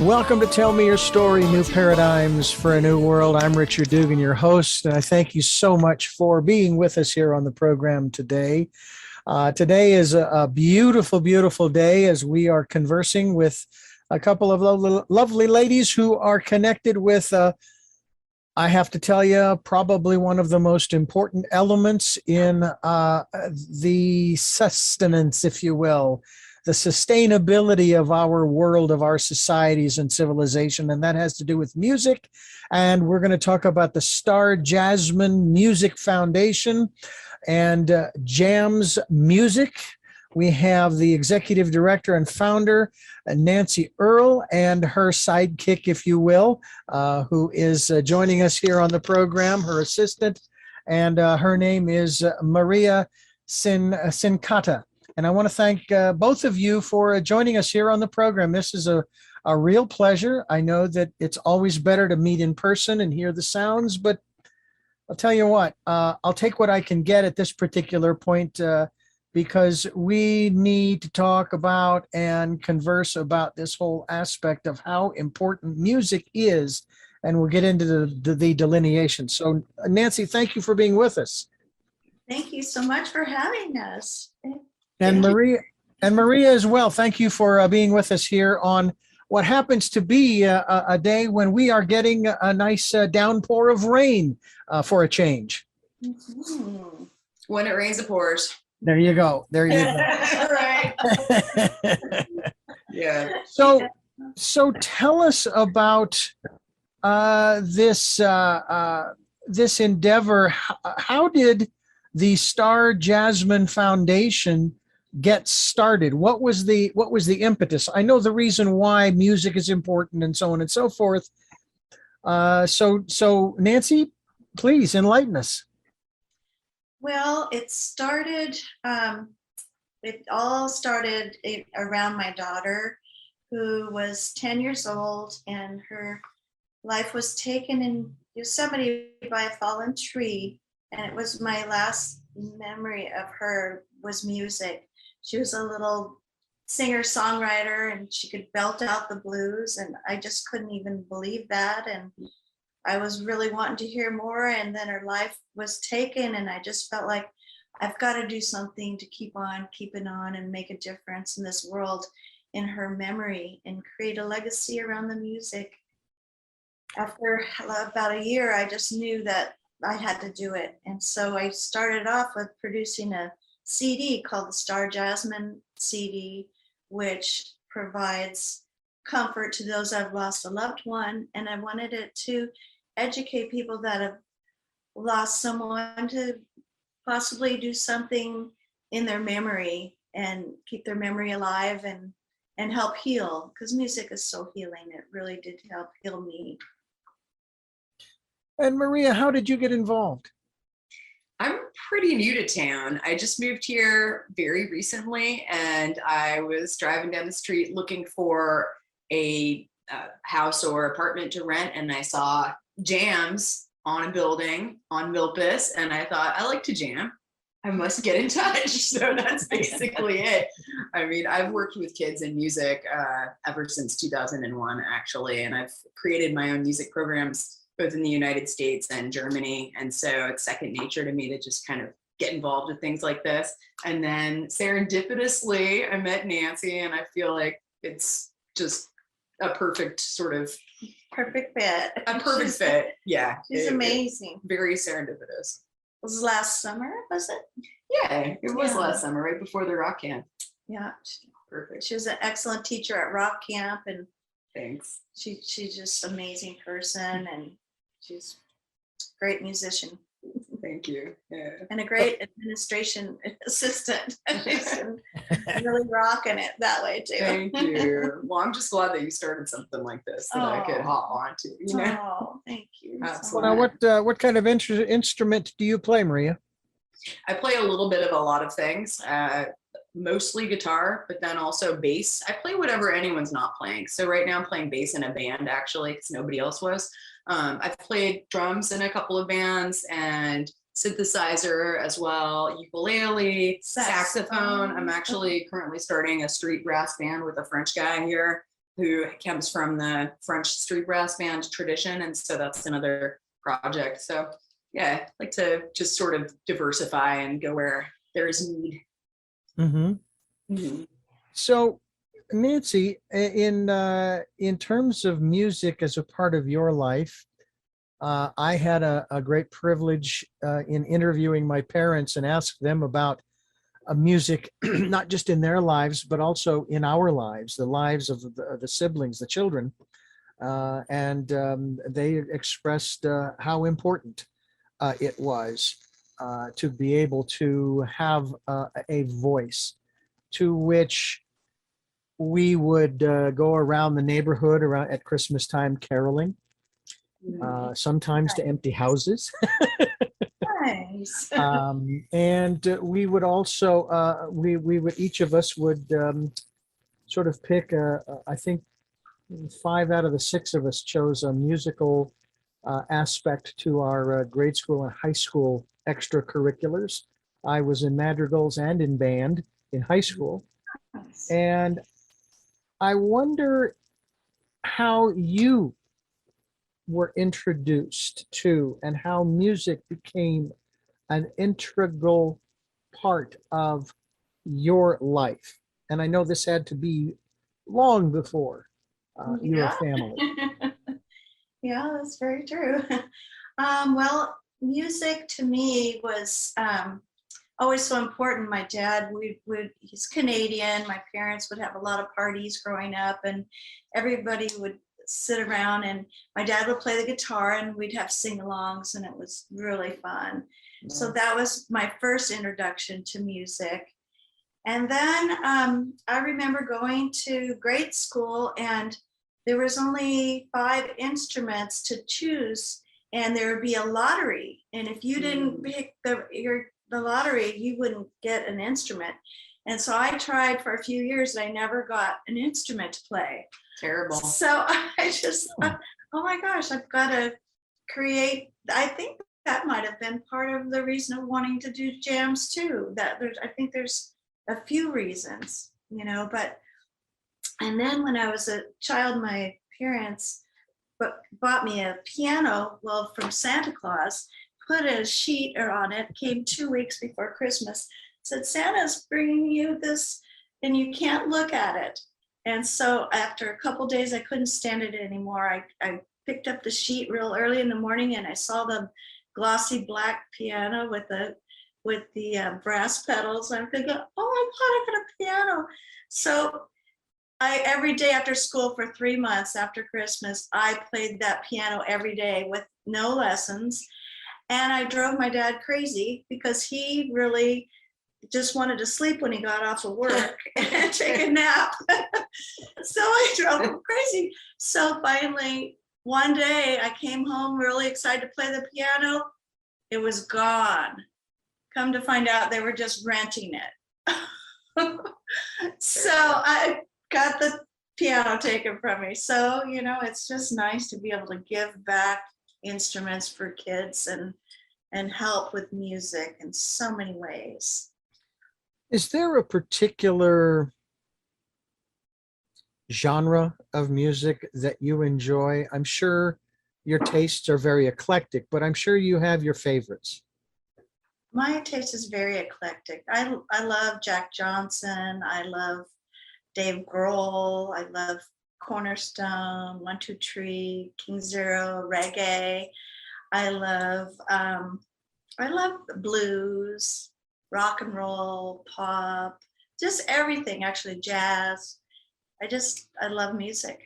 Welcome to Tell Me Your Story, New Paradigms for a New World. I'm Richard Dugan, your host, and I thank you so much for being with us here on the program today. Today is a beautiful, beautiful day as we are conversing with a couple of lovely ladies who are connected with, I have to tell you, probably one of the most important elements in the sustenance, if you will, the sustainability of our world, of our societies and civilization, and that has to do with music. And we're going to talk about the Star Jasmine Music Foundation and Jams Music. We have the executive director and founder, Nancy Earle, and her sidekick, if you will, who is joining us here on the program, her assistant, and her name is Maria Cincotta. And I want to thank both of you for joining us here on the program. This is a real pleasure. I know that it's always better to meet in person and hear the sounds, but I'll tell you what, I'll take what I can get at this particular point because we need to talk about and converse about this whole aspect of how important music is, and we'll get into the delineation. So, Nancy, thank you for being with us. Thank you so much for having us. And Maria as well. Thank you for being with us here on what happens to be a day when we are getting a nice downpour of rain for a change. Mm-hmm. When it rains, it pours. There you go. There you go. Right. Yeah. So tell us about this endeavor. How did the Star Jasmine Foundation get started? What was the impetus? I know the reason why music is important and so on and so forth. So Nancy, please enlighten us. Well, it all started around my daughter, who was 10 years old, and her life was taken in Yosemite by a fallen tree. And it was my last memory of her was music. She was a little singer-songwriter, and she could belt out the blues, and I just couldn't even believe that. And I was really wanting to hear more, and then her life was taken, and I just felt like I've got to do something to keep on keeping on and make a difference in this world in her memory and create a legacy around the music. After about a year, I just knew that I had to do it. And so I started off with producing a CD called the Star Jasmine CD, which provides comfort to those that have lost a loved one. And I wanted it to educate people that have lost someone to possibly do something in their memory and keep their memory alive and help heal, because music is so healing. It really did help heal me. And Maria, how did you get involved? I'm pretty new to town. I just moved here very recently, and I was driving down the street looking for a house or apartment to rent, and I saw Jams on a building on Milpas, and I thought, I like to jam. I must get in touch. So that's basically it. I mean, I've worked with kids in music ever since 2001, actually, and I've created my own music programs both in the United States and Germany. And so it's second nature to me to just kind of get involved with things like this. And then serendipitously, I met Nancy, and I feel like it's just a perfect sort of perfect fit. A perfect fit. Yeah. She's amazing. Very serendipitous. It was last summer, was it? Yeah, it was last summer, right before the rock camp. Yeah. Perfect. She was an excellent teacher at rock camp, and thanks. She's just an amazing person, and she's a great musician. Thank you. Yeah. And a great administration assistant. She's really rocking it that way too. Thank you. Well, I'm just glad that you started something like this that I could hop onto. You know? Oh, thank you. Well, now, what kind of instrument do you play, Maria? I play a little bit of a lot of things. Mostly guitar, but then also bass. I play whatever anyone's not playing. So right now I'm playing bass in a band, actually, because nobody else was. I've played drums in a couple of bands and synthesizer as well, ukulele, saxophone. I'm actually currently starting a street brass band with a French guy here. who comes from the French street brass band tradition. And so that's another project. So yeah, I like to just sort of diversify and go where there is need. Mm-hmm. Mhm. So, Nancy, in terms of music as a part of your life, I had a great privilege in interviewing my parents and asked them about music, not just in their lives, but also in our lives, the lives of the siblings, the children. And they expressed how important it was to be able to have a voice to which we would go around the neighborhood around at Christmas time caroling, sometimes to empty houses. Nice. And we would also, we would, each of us would sort of pick, I think 5 out of the 6 of us chose a musical aspect to our grade school and high school extracurriculars. I was in madrigals and in band in high school. Nice. And I wonder how you were introduced to and how music became an integral part of your life. And I know this had to be long before your Yeah. family. Yeah, that's very true. Well, music to me was always so important. My dad, he's Canadian. My parents would have a lot of parties growing up, and everybody would sit around, and my dad would play the guitar, and we'd have sing-alongs, and it was really fun. So that was my first introduction to music. And then I remember going to grade school, and there was only 5 instruments to choose, and there would be a lottery. And if you didn't pick the lottery, you wouldn't get an instrument. And so I tried for a few years, and I never got an instrument to play. Terrible. So I just thought, oh my gosh, I've got to create. I think that might have been part of the reason of wanting to do jams too. I think there's a few reasons, but. And then when I was a child, my parents bought me a piano, from Santa Claus, put a sheet on it, came 2 weeks before Christmas, said, Santa's bringing you this and you can't look at it. And so after a couple days, I couldn't stand it anymore. I picked up the sheet real early in the morning, and I saw the glossy black piano with the brass pedals. I'm thinking, oh my God, I got a piano. So every day after school for 3 months after Christmas, I played that piano every day with no lessons. And I drove my dad crazy because he really just wanted to sleep when he got off of work and take a nap. So I drove him crazy. So finally, one day I came home really excited to play the piano. It was gone. Come to find out, they were just renting it. So I got the piano taken from me. So, it's just nice to be able to give back instruments for kids and help with music in so many ways. Is there a particular genre of music that you enjoy? I'm sure your tastes are very eclectic, but I'm sure you have your favorites. My taste is very eclectic. I love Jack Johnson. I love Dave Grohl. I love Cornerstone, 1-2-3, King Zero, reggae. I love blues, rock and roll, pop, just everything, actually jazz. I love music.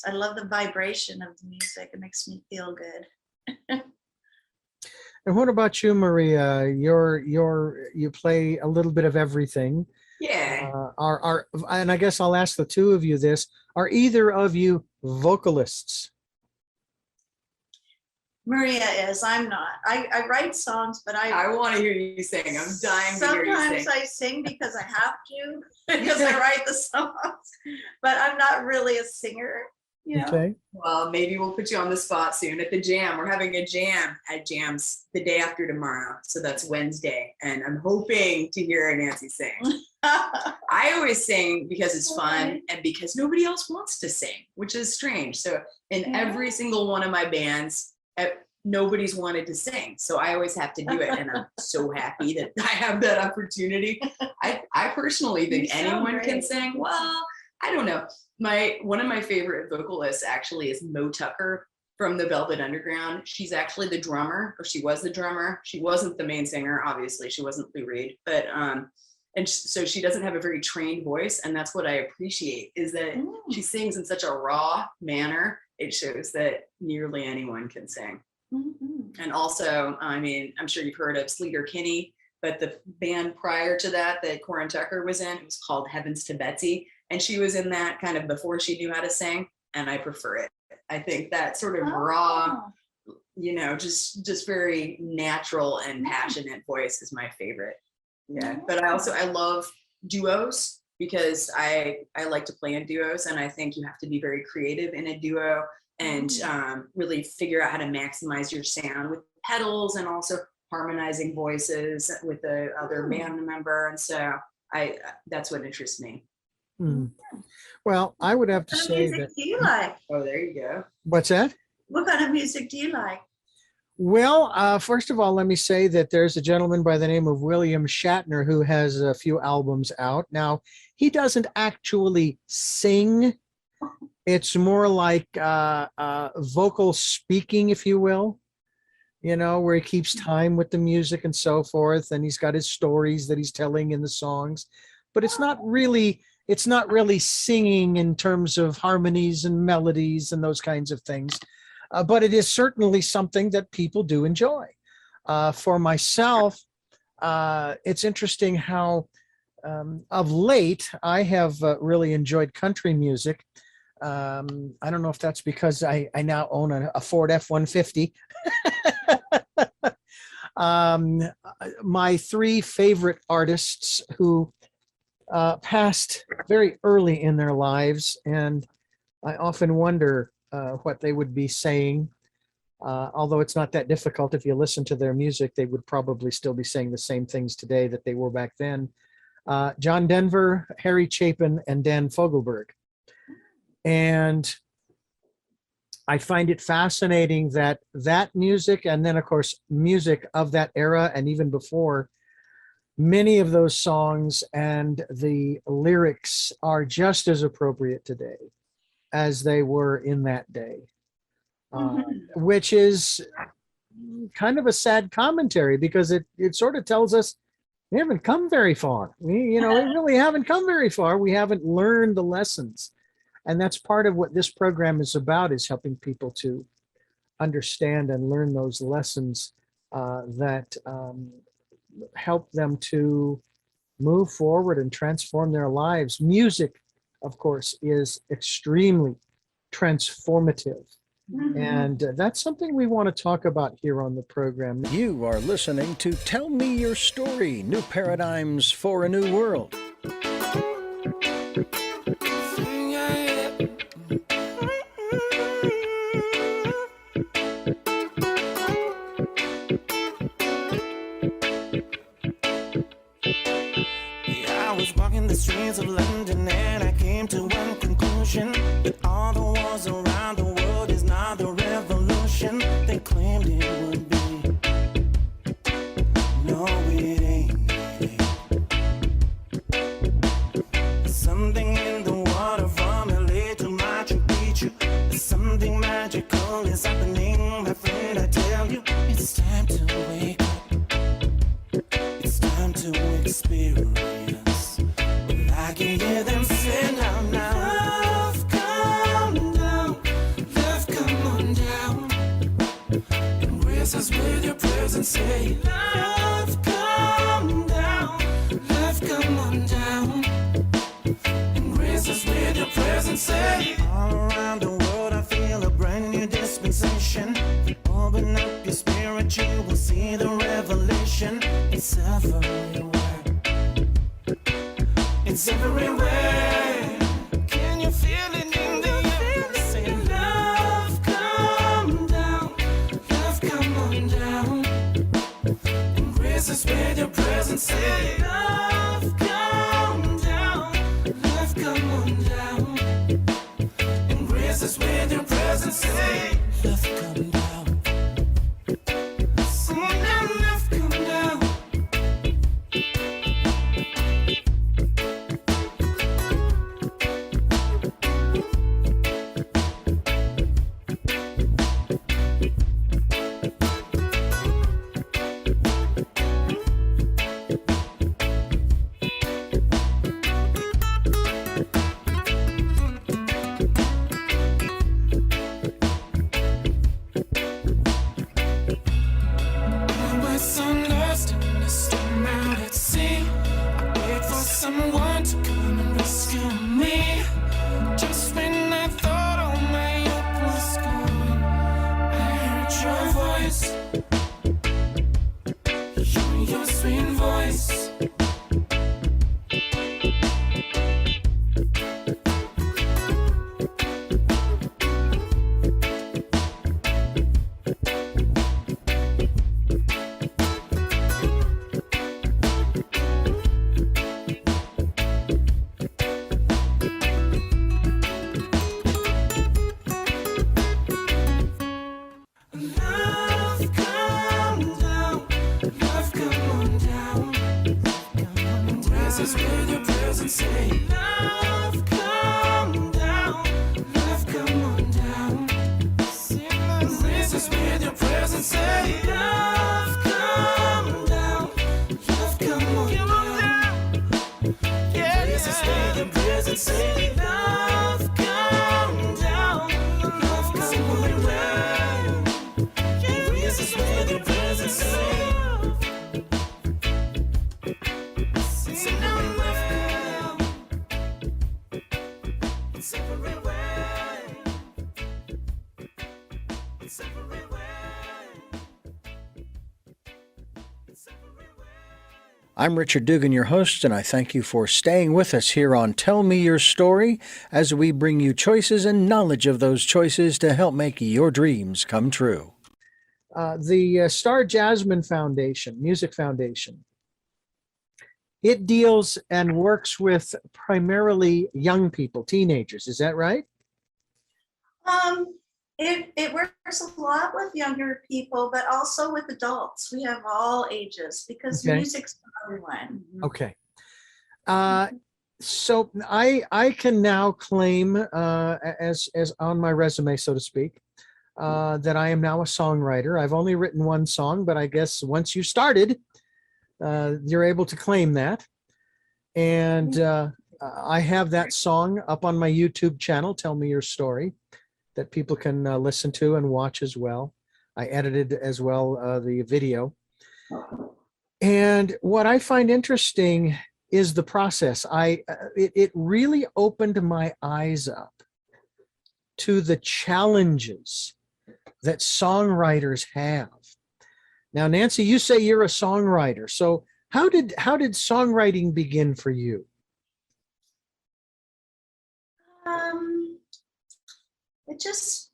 I love the vibration of the music. It makes me feel good. And what about you, Maria? You play a little bit of everything. Yeah. And I guess I'll ask the two of you this. Are either of you vocalists? Maria is. I'm not. I write songs, but I want to hear you sing. I'm dying to hear you sing. Sometimes I sing because I have to, because I write the songs, but I'm not really a singer. Yeah. Okay. Well, maybe we'll put you on the spot soon at the jam. We're having a jam at Jams the day after tomorrow. So that's Wednesday. And I'm hoping to hear Nancy sing. I always sing because it's fun and because nobody else wants to sing, which is strange. So in every single one of my bands, nobody's wanted to sing. So I always have to do it. And I'm so happy that I have that opportunity. I personally think anyone can sing. Well, I don't know. One of my favorite vocalists actually is Mo Tucker from the Velvet Underground. She's actually the drummer, or she was the drummer. She wasn't the main singer, obviously. She wasn't Lou Reed, but so she doesn't have a very trained voice, and that's what I appreciate is that she sings in such a raw manner. It shows that nearly anyone can sing. Mm-hmm. And also, I mean, I'm sure you've heard of Sleater Kinney, but the band prior to that Corin Tucker was in, it was called Heavens to Betsy. And she was in that kind of before she knew how to sing, and I prefer it. I think that sort of raw, just very natural and passionate voice is my favorite. Yeah, but I love duos because I like to play in duos, and I think you have to be very creative in a duo and really figure out how to maximize your sound with pedals and also harmonizing voices with the other band member. And so that's what interests me. Well, I would have to say that. What kind of music do you like? Oh, there you go. What's that? What kind of music do you like? Well, first of all, let me say that there's a gentleman by the name of William Shatner who has a few albums out. Now, he doesn't actually sing. It's more like vocal speaking, if you will, where he keeps time with the music and so forth. And he's got his stories that he's telling in the songs. But it's not really singing in terms of harmonies and melodies and those kinds of things. But it is certainly something that people do enjoy. For myself, it's interesting how of late I have really enjoyed country music. I don't know if that's because I now own a Ford F-150. My three favorite artists who passed very early in their lives, and I often wonder what they would be saying. Although it's not that difficult. If you listen to their music, they would probably still be saying the same things today that they were back then. John Denver, Harry Chapin, and Dan Fogelberg. And I find it fascinating that music, and then of course music of that era and even before, many of those songs and the lyrics are just as appropriate today as they were in that day, which is kind of a sad commentary because it sort of tells us we haven't come very far. We really haven't come very far. We haven't learned the lessons. And that's part of what this program is about, is helping people to understand and learn those lessons that help them to move forward and transform their lives. Music, of course, is extremely transformative. And that's something we want to talk about here on the program. You are listening to Tell Me Your Story, New Paradigms for a New World. The streets of London, and I came to one conclusion, that all the wars around the world is not the revolution they claimed it would be. No, it ain't. There's something in the water from LA to Machu Picchu. There's something magical is happening, my friend, I tell you. It's time to wake up. It's time to experience. I can hear them say now, love come down, love come on down. Embrace us with your presence, say, love come down, love come on down. Embrace us with your presence, say. All around the world I feel a brand new dispensation. Open up your spirit, you will see the revelation. It's everywhere. It's everywhere. Can you feel it in the air? Say Embraces with your presence, say, love, come down. Love, come on down. Embraces with your presence, say, love, come down. Come on down, love, come down. Someone to come and rescue me. Just when I thought all my hope was gone, I heard your voice, your sweet voice. With your presence, say, love, come down. Love, come on down. Embrace us with your presence, say, love, come down. Love, come on down. Embrace us with your presence, say, love, come down. Love, come on down. Embrace us with your presence, say. I'm Richard Dugan, your host, and I thank you for staying with us here on Tell Me Your Story as we bring you choices and knowledge of those choices to help make your dreams come true. The Star Jasmine Foundation, Music Foundation, it deals and works with primarily young people, teenagers. Is that right? It works a lot with younger people, but also with adults. We have all ages because Okay. music's for everyone. Okay. So I can now claim as on my resume, so to speak, that I am now a songwriter. I've only written one song, but I guess once you started, you're able to claim that. And I have that song up on my YouTube channel, Tell Me Your Story, that people can listen to and watch as well. I edited as well the video. And what I find interesting is the process. It really opened my eyes up to the challenges that songwriters have. Now, Nancy, you say you're a songwriter. So how did songwriting begin for you? It just,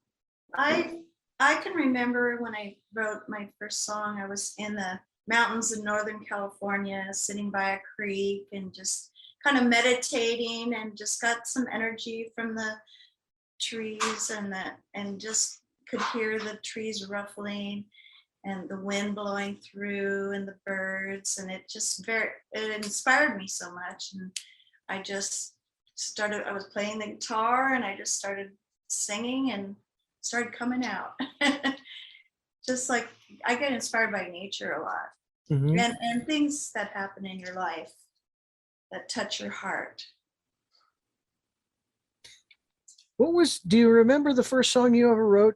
I can remember when I wrote my first song, I was in the mountains in Northern California, sitting by a creek and just kind of meditating and just got some energy from the trees and just could hear the trees ruffling and the wind blowing through and the birds. And it inspired me so much. And I just I was playing the guitar and I just started singing and started coming out. Just like I get inspired by nature a lot. Mm-hmm. And things that happen in your life that touch your heart. Do you remember the first song you ever wrote?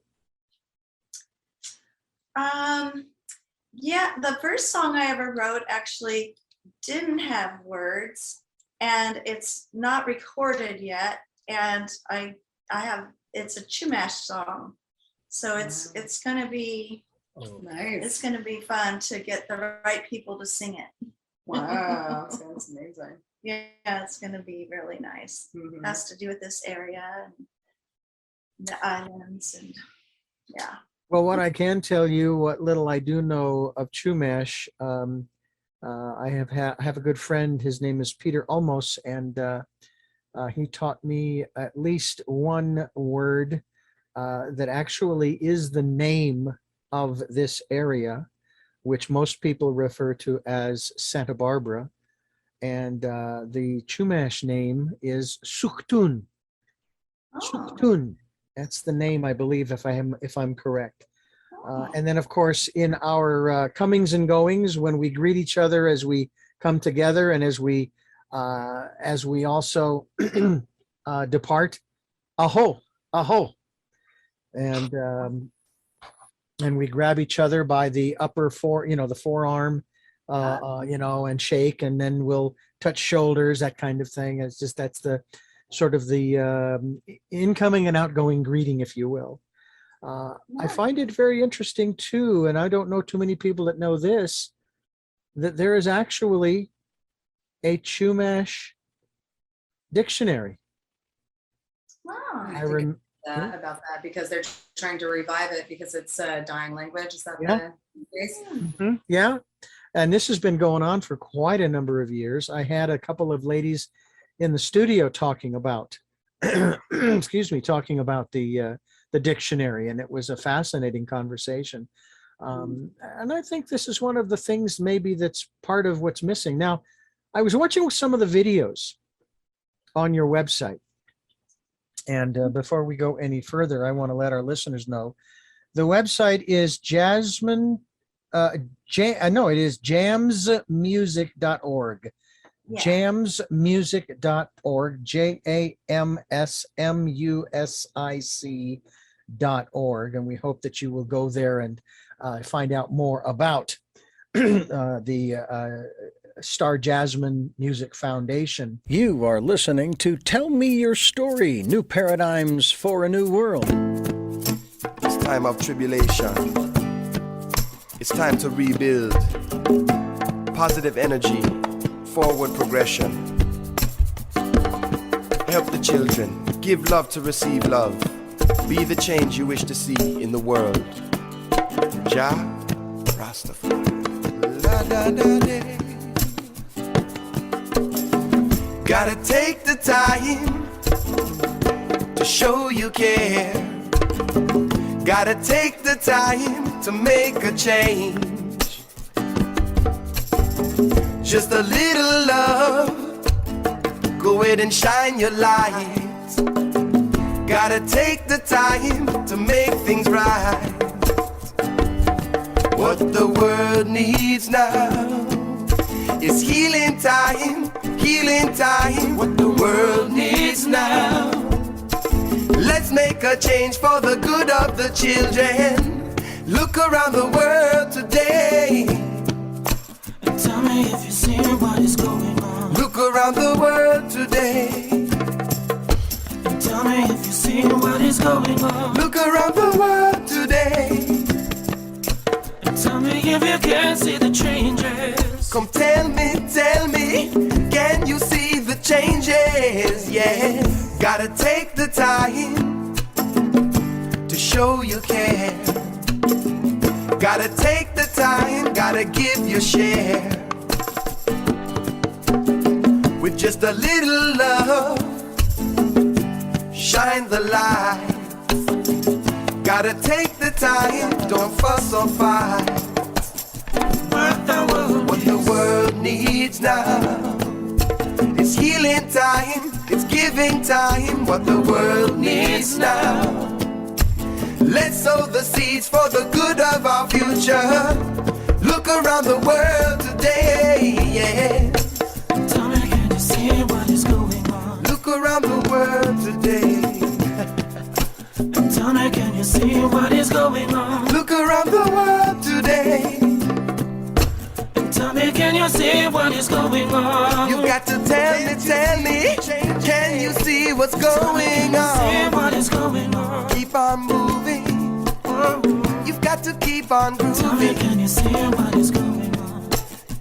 Yeah, the first song I ever wrote actually didn't have words, and it's not recorded yet. And it's a Chumash song, so it's gonna be Nice. It's gonna be fun to get the right people to sing it. Wow, sounds amazing. Yeah, it's gonna be really nice. Mhm. It has to do with this area and the islands, and yeah. Well, what I can tell you, what little I do know of Chumash, I have a good friend. His name is Peter Olmos, and he taught me at least one word that actually is the name of this area, which most people refer to as Santa Barbara. And the Chumash name is Suktun. Oh. Suktun. That's the name, I believe, if I'm correct. And then, of course, in our comings and goings, when we greet each other as we come together, and as we also depart, aho, aho, and we grab each other by the upper the forearm, and shake, and then we'll touch shoulders, that kind of thing. It's just that's the sort of the incoming and outgoing greeting, if you will. I find it very interesting too, and I don't know too many people that know this, that there is actually a Chumash dictionary. Wow. About that because they're trying to revive it because it's a dying language. Is that Yeah. the case? Mm-hmm. Yeah. And this has been going on for quite a number of years. I had a couple of ladies in the studio talking about, talking about the dictionary, and it was a fascinating conversation. And I think this is one of the things maybe that's part of what's missing. Now, I was watching some of the videos on your website. And before we go any further, I want to let our listeners know the website is Jasmine. It is jamsmusic.org. Yeah. Jamsmusic.org. JAMSMUSIC.org. And we hope that you will go there and find out more about the Star Jasmine Music Foundation. You are listening to Tell Me Your Story, New Paradigms for a New World. It's time of tribulation. It's time to rebuild. Positive energy, forward progression. Help the children, give love to receive love. Be the change you wish to see in the world. Jah Rastafari. La da da da. Gotta take the time to show you care. Gotta take the time to make a change. Just a little love, go ahead and shine your light. Gotta take the time to make things right. What the world needs now is healing time. Healing time, what the world needs now. Let's make a change for the good of the children. Look around the world today And tell me if you see what is going on. Look around the world today. And tell me if you see what is going on. Look around the world today. And tell me if you can see the changes. Come tell me, can you see the changes? Yeah, gotta take the time to show you care. Gotta take the time, gotta give your share. With just a little love, shine the light. Gotta take the time, don't fuss or fight. What the world needs now is healing time, it's giving time. What the world needs now. Let's sow the seeds for the good of our future. Look around the world today, yeah. Tell me, can you see what is going on? Look around the world today. Tell me, can you see what is going on? Look around the world today. Tell me, can you see what is going on? You got to tell me, can you see what's going on? See what is going on? Keep on moving. You've got to keep on Tell me, grooving. can you see what is going on?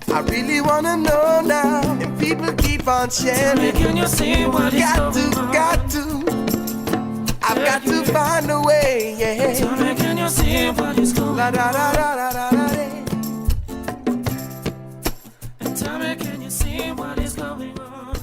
I really wanna know now, and people keep on Tell me, sharing. can you see what is going on? Got to. I've got to find a way, yeah. Tell me, can you see what is going La on? da da da da da da. what is going on.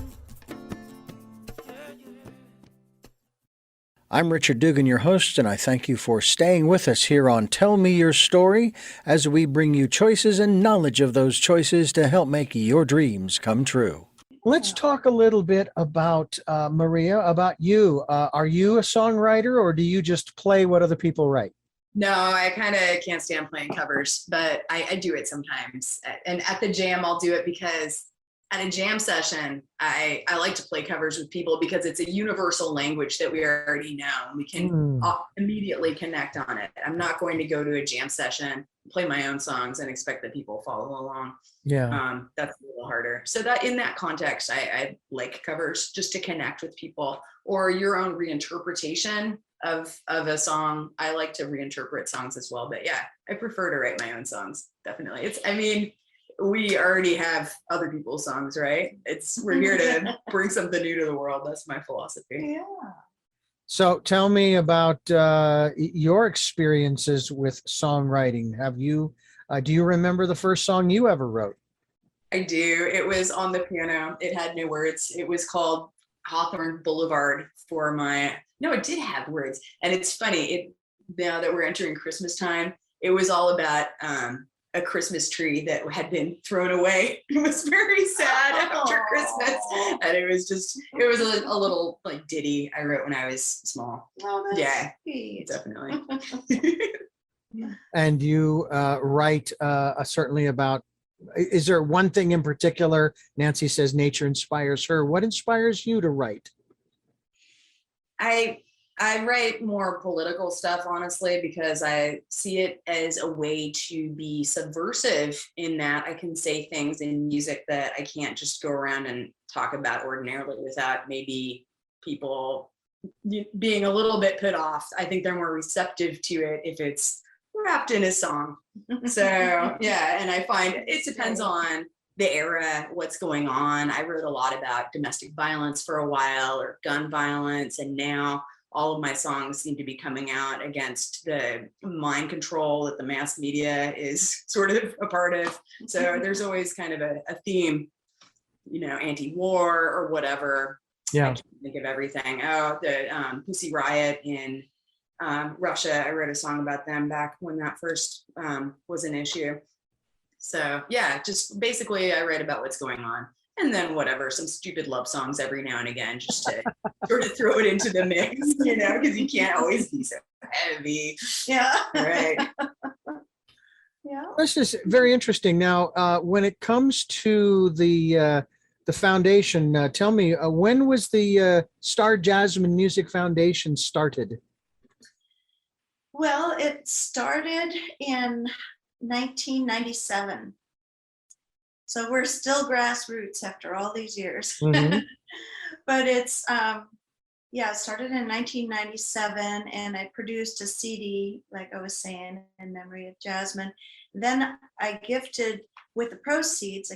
I'm Richard Dugan, your host, and I thank you for staying with us here on Tell Me Your Story as we bring you choices and knowledge of those choices to help make your dreams come true. Let's talk a little bit about, Maria, about you. Are you a songwriter or do you just play what other people write? No, I kind of can't stand playing covers, but I do it sometimes. And at the jam, I'll do it because at a jam session, I like to play covers with people because it's a universal language that we already know. And we can immediately connect on it. I'm not going to go to a jam session, play my own songs and expect that people follow along. Yeah. That's a little harder. So that in that context, I like covers just to connect with people, or your own reinterpretation of a song. I like to reinterpret songs as well, but yeah, I prefer to write my own songs. Definitely. We already have other people's songs, right? We're here to bring something new to the world. That's my philosophy. Yeah. So tell me about your experiences with songwriting. Do you remember the first song you ever wrote? I do. It was on the piano. It had no words. It was called Hawthorne Boulevard no, it did have words. And it's funny, now that we're entering Christmas time, it was all about a Christmas tree that had been thrown away. It was very sad after Christmas. And it was a little like ditty I wrote when I was small. Oh, that's Yeah, sweet. definitely. And you write certainly about, is there one thing in particular? Nancy says nature inspires her. What inspires you to write? I write more political stuff, honestly, because I see it as a way to be subversive in that I can say things in music that I can't just go around and talk about ordinarily without maybe people being a little bit put off. I think they're more receptive to it if it's wrapped in a song. So yeah, and I find it depends on the era, what's going on. I wrote a lot about domestic violence for a while, or gun violence, and now all of my songs seem to be coming out against the mind control that the mass media is sort of a part of. So there's always kind of a theme, anti-war or whatever. Yeah. I can't think of everything. Oh, the Pussy Riot in Russia. I wrote a song about them back when that first was an issue. So yeah, just basically I write about what's going on. And then some stupid love songs every now and again, just to sort of throw it into the mix, because you can't always be so heavy. Yeah. Right. Yeah. This is very interesting. Now, when it comes to the foundation, tell me, when was the Star Jasmine Music Foundation started? Well, it started in 1997. So we're still grassroots after all these years. Mm-hmm. But it's, it started in 1997, and I produced a CD, like I was saying, in memory of Jasmine. Then I gifted, with the proceeds,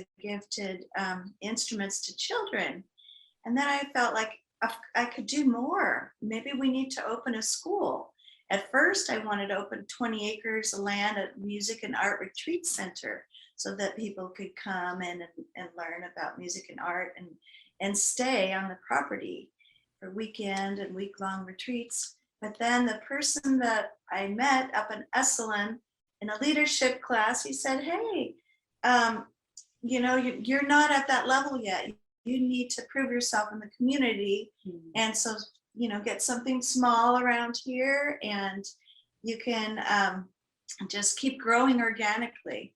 instruments to children. And then I felt like I could do more. Maybe we need to open a school. At first, I wanted to open 20 acres of land at Music and Art Retreat Center, so that people could come and learn about music and art and stay on the property for weekend and week-long retreats. But then the person that I met up in Esalen in a leadership class, he said, hey, you're not at that level yet. You need to prove yourself in the community. Mm-hmm. And so, get something small around here, and you can just keep growing organically.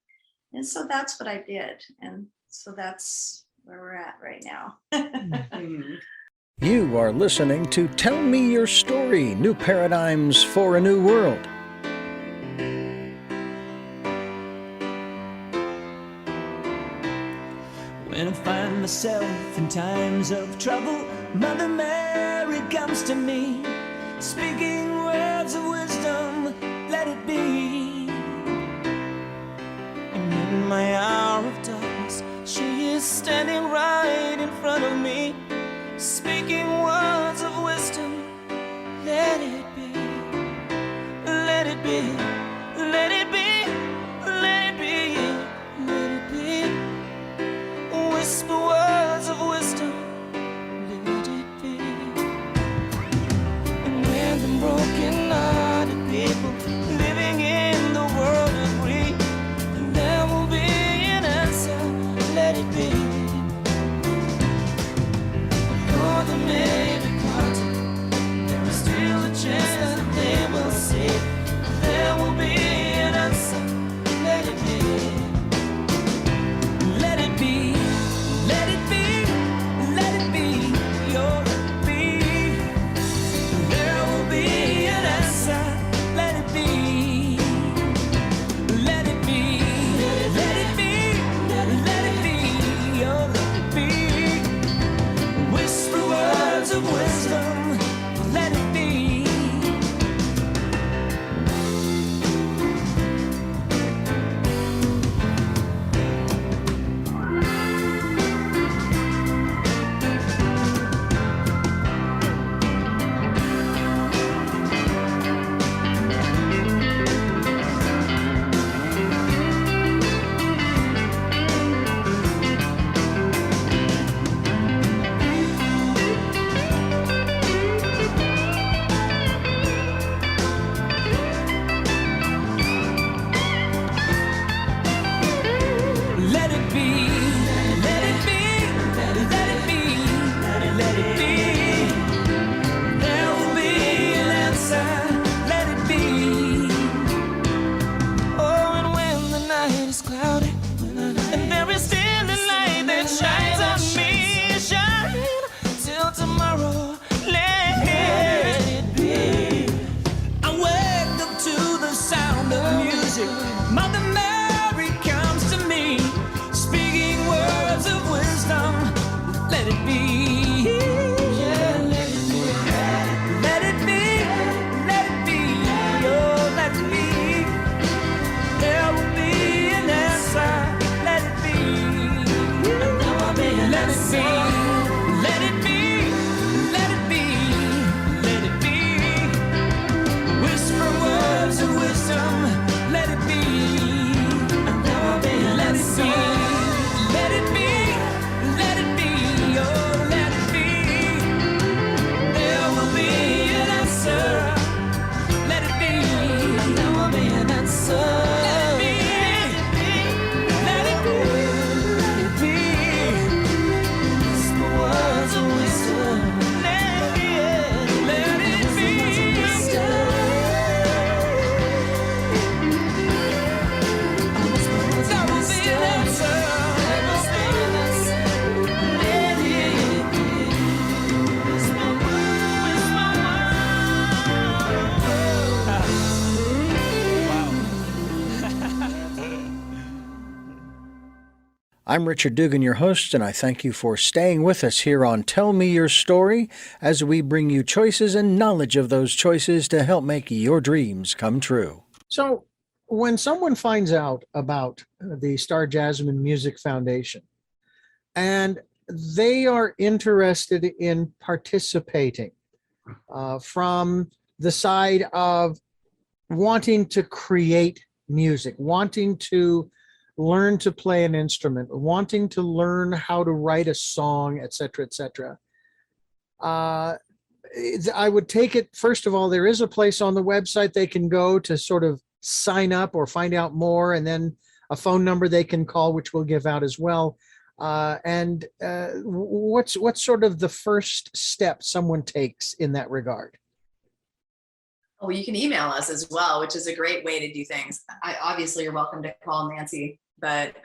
And so that's what I did. And so that's where we're at right now. You are listening to Tell Me Your Story, New Paradigms for a New World. When I find myself in times of trouble, Mother Mary comes to me, speaking words of wisdom, let it be. In my hour of darkness, she is standing right in front of me, speaking words of wisdom. Let it be, let it be, let it be, let it be, let it be. Whisper words it be, let it be, let it be, let it be. There will be an answer, let it be. Oh, and when the night is cloudy, and there is still a light that shines on me, shine till tomorrow, let it be. I wake up to the sound of music. Mother Mary comes to me, speaking words of wisdom. Let it be. Yeah, let it be. Let it be. Let it be. Oh, let it be. There will be an answer. Let it be. Let it be. Let it be. Let it be. Let it be. Whisper words of wisdom. Let it be. Let it be. Let it be. Let it be. Oh, let it be. There will be an answer. Let it be. There will be an answer. Let it be. Let it be. Let it be. Whisper words of wisdom. Let it be. Let it be. There will be an answer. There will be an answer. Let it be. Whisper words. I'm Richard Dugan, your host, and I thank you for staying with us here on Tell Me Your Story as we bring you choices and knowledge of those choices to help make your dreams come true. So, when someone finds out about the Star Jasmine Music Foundation and they are interested in participating from the side of wanting to create music, wanting to learn to play an instrument, wanting to learn how to write a song, etc., etc. I would take it, first of all, there is a place on the website they can go to sort of sign up or find out more, and then a phone number they can call, which we'll give out as well. What's sort of the first step someone takes in that regard? Well, you can email us as well, which is a great way to do things. Obviously, you're welcome to call Nancy, but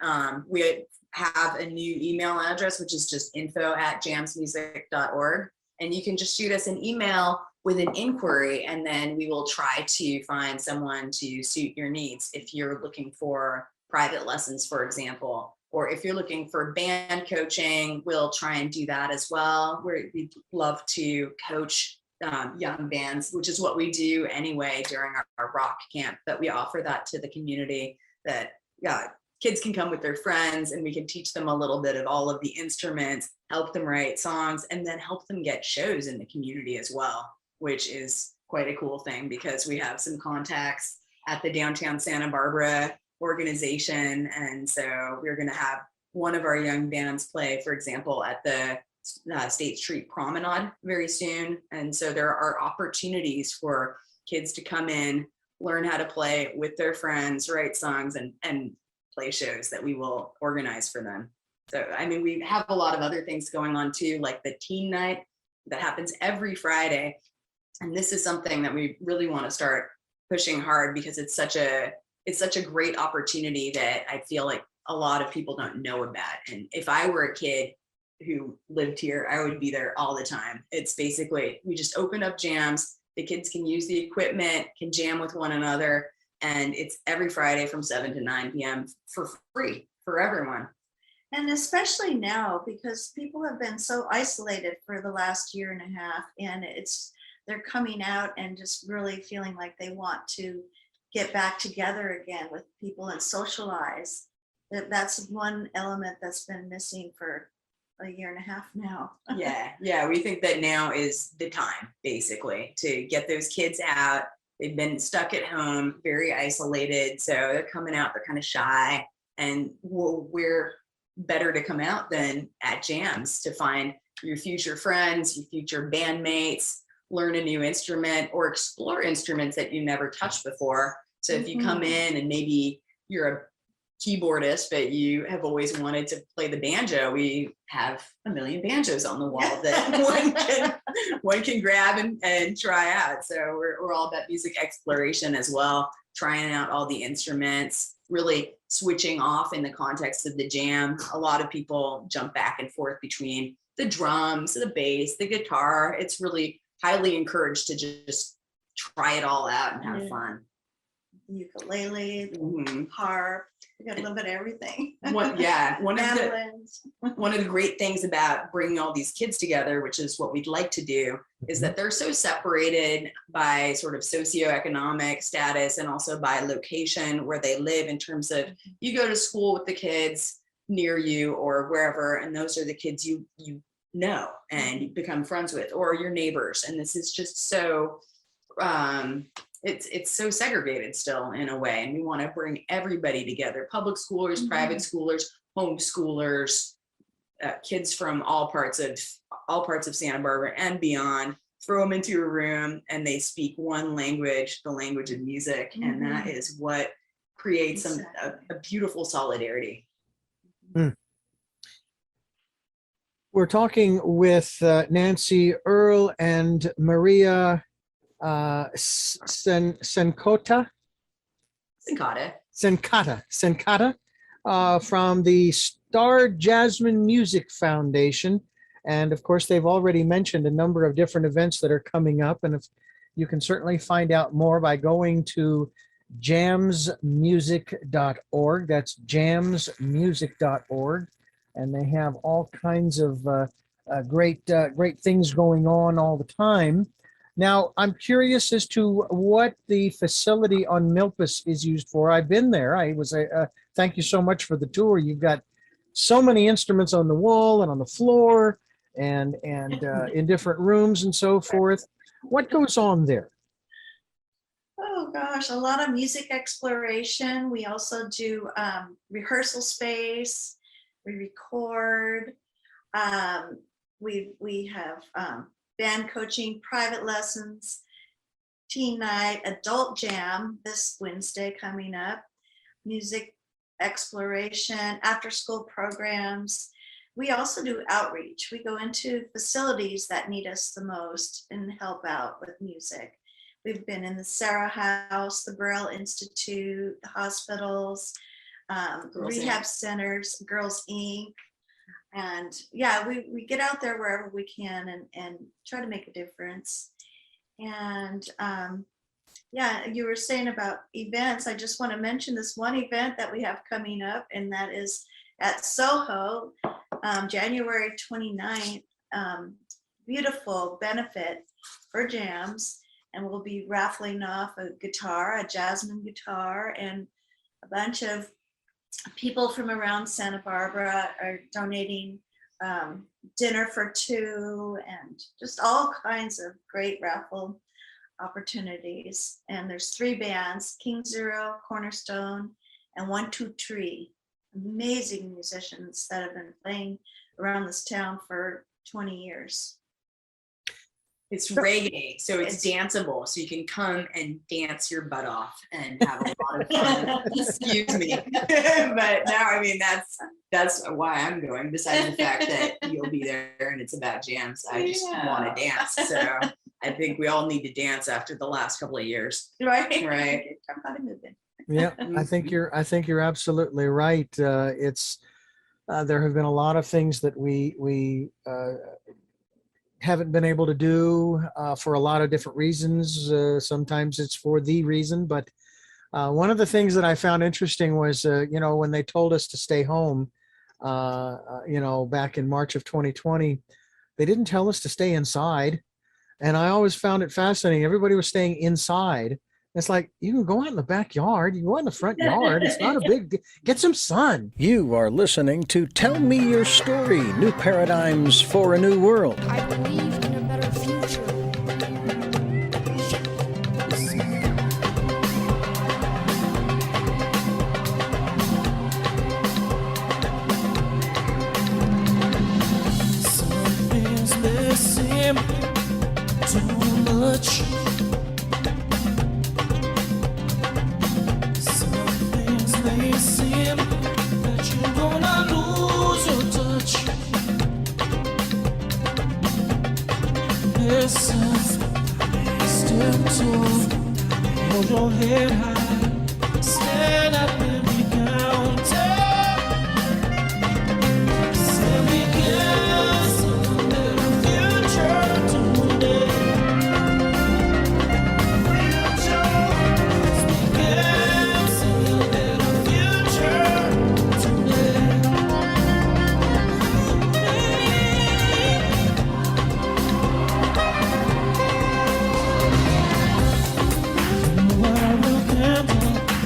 we have a new email address, which is just info@jamsmusic.org. And you can just shoot us an email with an inquiry, and then we will try to find someone to suit your needs. If you're looking for private lessons, for example, or if you're looking for band coaching, we'll try and do that as well. We'd love to coach young bands, which is what we do anyway during our rock camp, but we offer that to the community, that kids can come with their friends and we can teach them a little bit of all of the instruments, help them write songs, and then help them get shows in the community as well, which is quite a cool thing because we have some contacts at the downtown Santa Barbara organization. And so we're going to have one of our young bands play, for example, at the State Street Promenade very soon. And so there are opportunities for kids to come in, learn how to play with their friends, write songs, and play shows that we will organize for them. So, I mean, we have a lot of other things going on too, like the teen night that happens every Friday. And this is something that we really want to start pushing hard because it's such a great opportunity that I feel like a lot of people don't know about. And if I were a kid who lived here, I would be there all the time. It's basically, we just open up jams. The kids can use the equipment, can jam with one another. And it's every Friday from 7 to 9 p.m. for free for everyone. And especially now, because people have been so isolated for the last year and a half, and they're coming out and just really feeling like they want to get back together again with people and socialize. That's one element that's been missing for a year and a half now. Yeah, we think that now is the time, basically, to get those kids out. They've been stuck at home, very isolated, so they're coming out, they're kind of shy, and we're better to come out than at jams to find your future friends, your future bandmates, learn a new instrument, or explore instruments that you never touched before. So if you come in and maybe you're keyboardist, but you have always wanted to play the banjo, we have a million banjos on the wall that one can grab and try out. So we're all about music exploration as well, trying out all the instruments, really switching off in the context of the jam. A lot of people jump back and forth between the drums, the bass, the guitar. It's really highly encouraged to just try it all out and have fun. Ukulele, harp, we got a little bit of everything. One of the great things about bringing all these kids together, which is what we'd like to do, is that they're so separated by sort of socioeconomic status and also by location where they live, in terms of you go to school with the kids near you or wherever, and those are the kids you know and you become friends with, or your neighbors. And this is just so it's so segregated still in a way, and we want to bring everybody together: public schoolers, private schoolers, homeschoolers, kids from all parts of Santa Barbara and beyond. Throw them into a room and they speak one language, the language of music, and that is what creates a beautiful solidarity. We're talking with Nancy, Earle, and Maria Cincotta from the Star Jasmine Music Foundation. And of course, they've already mentioned a number of different events that are coming up. And if you can certainly find out more by going to jamsmusic.org. That's jamsmusic.org. And they have all kinds of great things going on all the time. Now, I'm curious as to what the facility on Milpas is used for. I've been there. Thank you so much for the tour. You've got so many instruments on the wall and on the floor and in different rooms and so forth. What goes on there? Oh gosh, a lot of music exploration. We also do rehearsal space. We record. We have band coaching, private lessons, teen night, adult jam this Wednesday coming up, music exploration, after school programs. We also do outreach. We go into facilities that need us the most and help out with music. We've been in the Sarah House, the Braille Institute, the hospitals, rehab centers, Girls Inc. And yeah, we get out there wherever we can and try to make a difference. And yeah, you were saying about events. I just want to mention this one event that we have coming up, and that is at SOHO, January 29th. Beautiful benefit for jams. And we'll be raffling off a guitar, a Jasmine guitar, and a bunch of people from around Santa Barbara are donating dinner for two and just all kinds of great raffle opportunities. And there's 3 bands: King Zero, Cornerstone, and One2Tree. Amazing musicians that have been playing around this town for 20 years. It's reggae, so it's danceable. So you can come and dance your butt off and have a lot of fun. Excuse me, but now I mean that's why I'm going. Besides the fact that you'll be there and it's about jams, I just want to dance. So I think we all need to dance after the last couple of years, right? Yeah, I think you're absolutely right. It's there have been a lot of things that we haven't been able to do for a lot of different reasons. Sometimes it's for the reason, but one of the things that I found interesting was, when they told us to stay home, back in March of 2020, they didn't tell us to stay inside. And I always found it fascinating. Everybody was staying inside. It's like, you can go out in the backyard, you can go out in the front yard. It's not a big, get some sun. You are listening to Tell Me Your Story, New Paradigms for a New World. I believe in a better future. Some things they seem too much. Some things they seem listen, step tall, hold your head high, stand up and be counted. Say we can see a better future today. Future, we can see a better future today.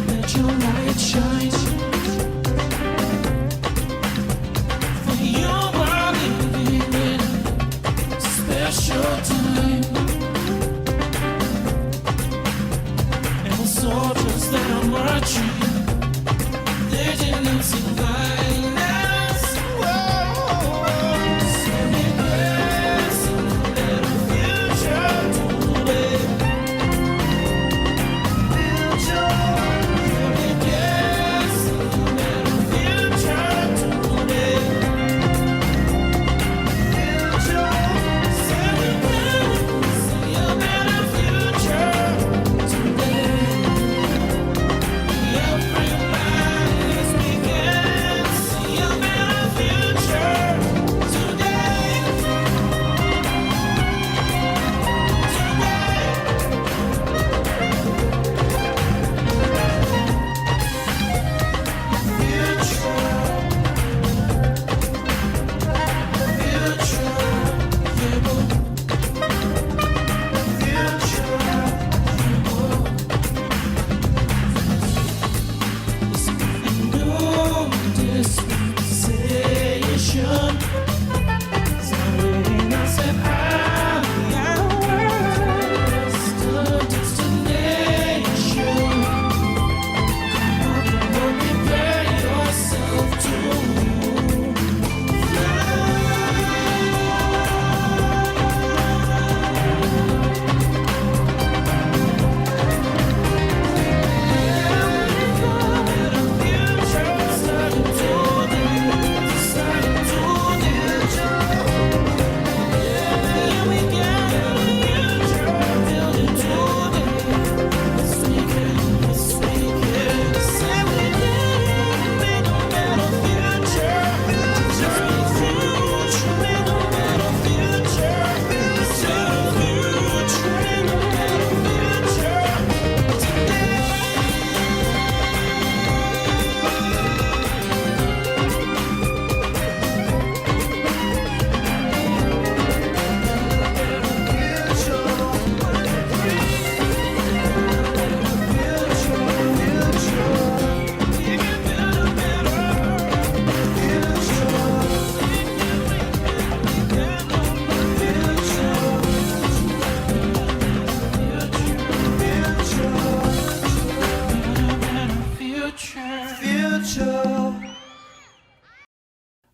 Let your light shine. For you are living in a special time. And the soldiers that are marching, they're denouncing violence. Whoa, say we can see a better future today.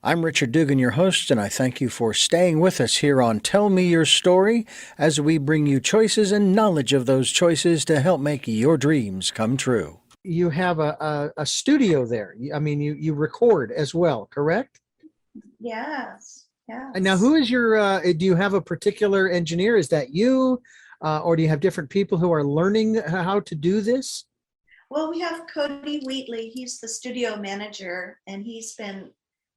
I'm Richard Dugan, your host, and I thank you for staying with us here on Tell Me Your Story as we bring you choices and knowledge of those choices to help make your dreams come true. You have a studio there. I mean, you record as well, correct? Yes. Yes. And now, who is your, do you have a particular engineer? Is that you? Or do you have different people who are learning how to do this? Well, we have Cody Wheatley. He's the studio manager, and he's been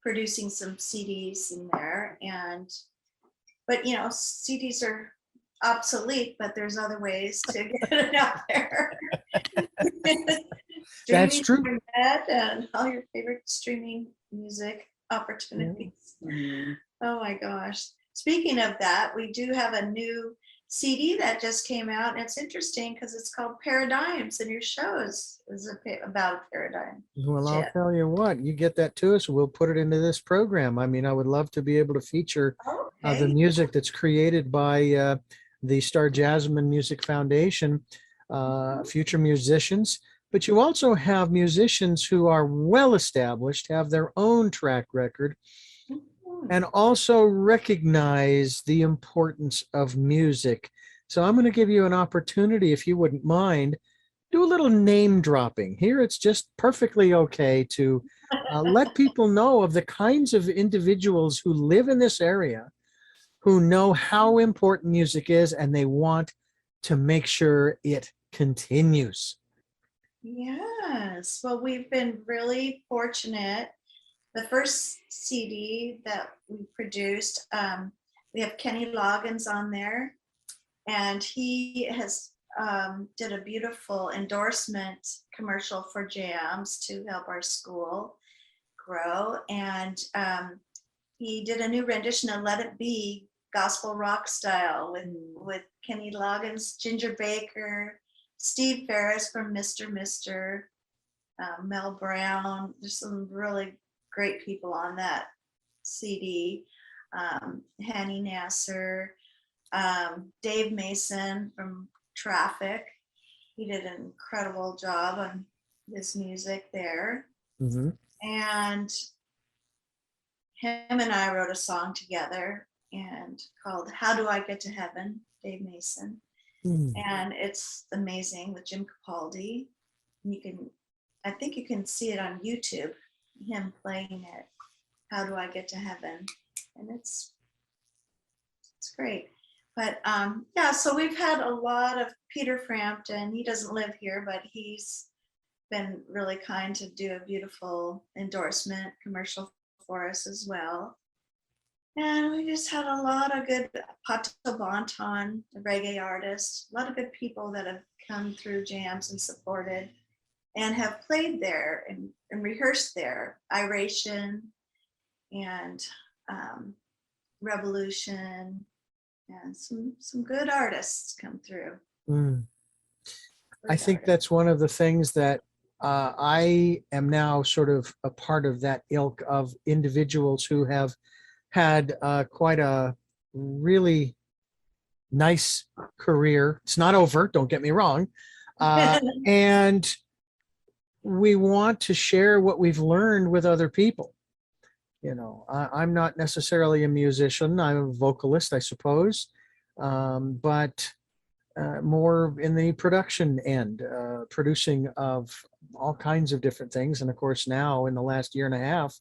producing some CDs in there. But you know, CDs are obsolete, but there's other ways to get it out there. That's true. Internet and all your favorite streaming music opportunities. Mhm. Oh my gosh. Speaking of that, we do have a new CD that just came out, and it's interesting because it's called Paradigms, and your show is about a paradigm. Well, I'll shift. tell you what, you get that to us, we'll put it into this program. I mean, I would love to be able to feature the Okay. music that's created by the Star Jasmine Music Foundation, future musicians. But you also have musicians who are well established, have their own track record, and also recognize the importance of music. So I'm going to give you an opportunity, if you wouldn't mind, do a little name dropping. Here it's just perfectly okay to let people know of the kinds of individuals who live in this area who know how important music is and they want to make sure it continues. Yes. Well, we've been really fortunate. The first CD that we produced, we have Kenny Loggins on there, and he has did a beautiful endorsement commercial for jams to help our school grow. And he did a new rendition of Let It Be, gospel rock style, with Kenny Loggins, Ginger Baker, Steve Ferris from Mr. Mel Brown. There's some really great people on that CD. Hanny Nasser, Dave Mason from Traffic. He did an incredible job on this music there. Mm-hmm. And him and I wrote a song together and called How Do I Get to Heaven, Dave Mason. Mm. And it's amazing with Jim Capaldi. I think you can see it on YouTube, him playing it, How Do I Get to Heaven? And it's great. But yeah, so we've had a lot of Peter Frampton. He doesn't live here, but he's been really kind to do a beautiful endorsement commercial for us as well. And we just had a lot of good, Pato Bonton, the reggae artist, a lot of good people that have come through jams and supported and have played there and rehearsed there. Iration and Revolution, and some good artists come through. Mm. I think that's one of the things that I am now sort of a part of that ilk of individuals who have had quite a really nice career. It's not over, don't get me wrong. And we want to share what we've learned with other people. You know, I'm not necessarily a musician. I'm a vocalist, I suppose, but more in the production end, producing of all kinds of different things. And of course, now in the last year and a half,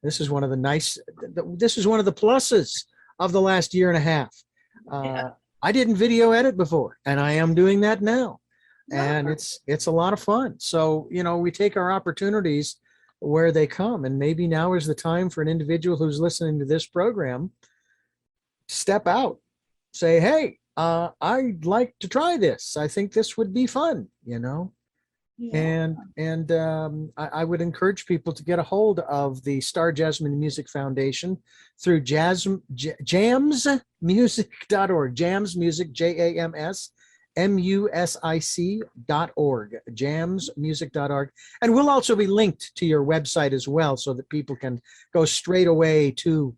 this is one of the pluses of the last year and a half. I didn't video edit before, and I am doing that now. And it's a lot of fun. So, you know, we take our opportunities where they come, and maybe now is the time for an individual who's listening to this program, step out, say, hey, I'd like to try this. I think this would be fun, you know? Yeah. And I would encourage people to get a hold of the Star Jasmine Music Foundation through jamsmusic.org, jamsmusic, JAMSMUSIC.org, jamsmusic.org. And we'll also be linked to your website as well, so that people can go straight away to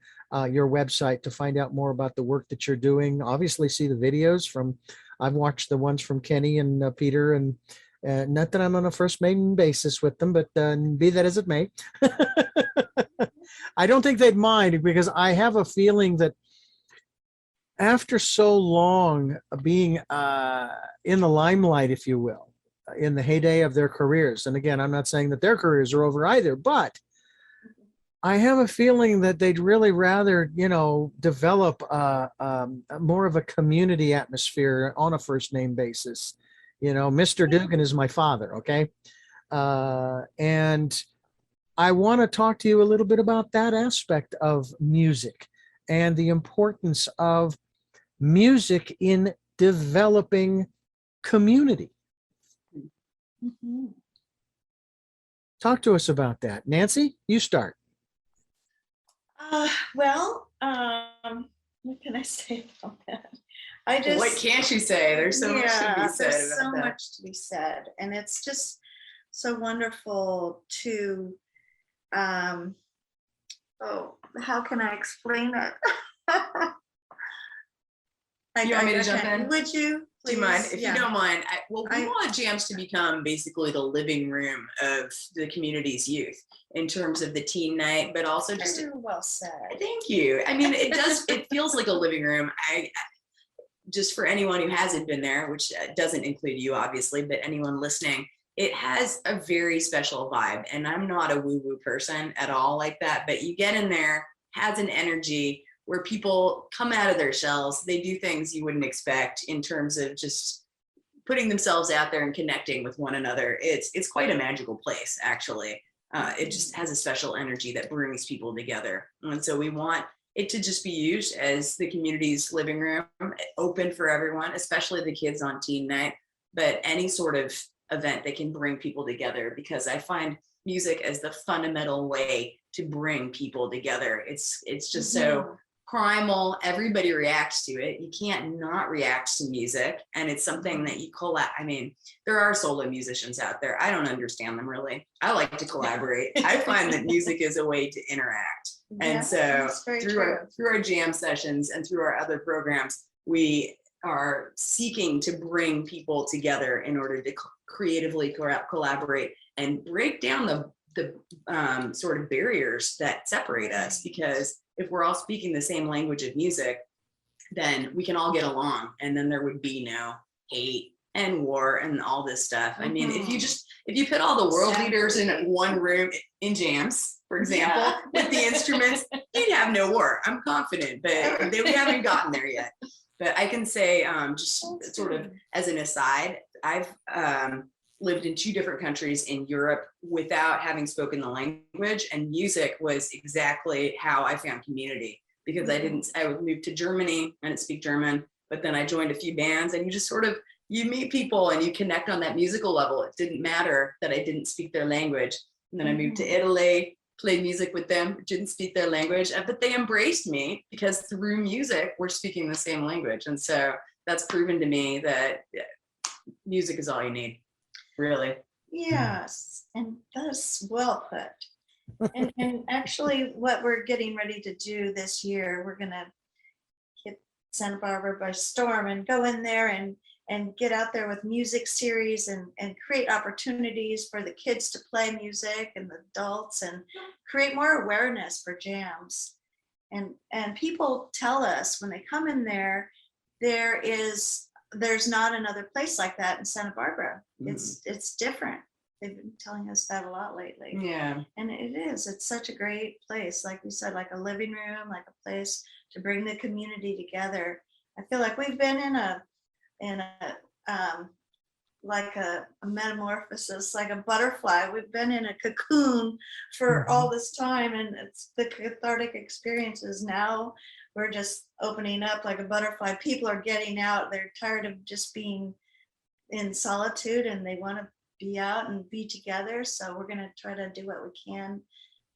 your website to find out more about the work that you're doing. Obviously see the videos I've watched the ones from Kenny and Peter, and not that I'm on a first name basis with them, but be that as it may. I don't think they'd mind, because I have a feeling that after so long being in the limelight, if you will, in the heyday of their careers, and again, I'm not saying that their careers are over either, but I have a feeling that they'd really rather, you know, develop more of a community atmosphere on a first name basis. You know, Mr. Dugan is my father, okay? And I want to talk to you a little bit about that aspect of music and the importance of music in developing community. Mm-hmm. Talk to us about that. Nancy, you start. Well, what can I say about that? What can't you say? There's so much to be said. There's so much to be said, and it's just so wonderful to. How can I explain it? You want me to jump in? Would you? Do you mind? If you don't mind, we want jams to become basically the living room of the community's youth in terms of the teen night, but also just well said. Thank you. I mean, it feels like a living room. Just for anyone who hasn't been there, which doesn't include you, obviously, but anyone listening, it has a very special vibe. And I'm not a woo-woo person at all like that, but you get in there, has an energy where people come out of their shells. They do things you wouldn't expect in terms of just putting themselves out there and connecting with one another. It's quite a magical place, actually. It just has a special energy that brings people together. And so we want it to just be used as the community's living room, open for everyone, especially the kids on teen night, but any sort of event that can bring people together, because I find music as the fundamental way to bring people together. It's just so primal. Everybody reacts to it. You can't not react to music. And it's something that you collab. I mean, there are solo musicians out there. I don't understand them really. I like to collaborate. I find that music is a way to interact. And so through our jam sessions and through our other programs, we are seeking to bring people together in order to creatively collaborate and break down the sort of barriers that separate us. Because if we're all speaking the same language of music, then we can all get along, and then there would be no hate and war and all this stuff. I mean, if you put all the world leaders in one room in jams, for example, with the instruments, you'd have no war. I'm confident, but we haven't gotten there yet. But I can say, just sort of as an aside, I've lived in 2 different countries in Europe without having spoken the language, and music was exactly how I found community, because I would move to Germany, I didn't speak German, but then I joined a few bands, and you just sort of, you meet people and you connect on that musical level. It didn't matter that I didn't speak their language. And then I moved to Italy, played music with them, didn't speak their language, but they embraced me because through music, we're speaking the same language. And so that's proven to me that music is all you need. Really? Yes, and that's well put. And actually, what we're getting ready to do this year, we're going to hit Santa Barbara by storm and go in there and get out there with music series and create opportunities for the kids to play music and the adults, and create more awareness for jams. And people tell us when they come in there, there's not another place like that in Santa Barbara. It's different. They've been telling us that a lot lately. Yeah. And it is. It's such a great place. Like we said, like a living room, like a place to bring the community together. I feel like we've been in a like a metamorphosis, like a butterfly. We've been in a cocoon for all this time, and it's the cathartic experiences. Now we're just opening up like a butterfly. People are getting out. They're tired of just being in solitude, and they want to be out and be together. So we're going to try to do what we can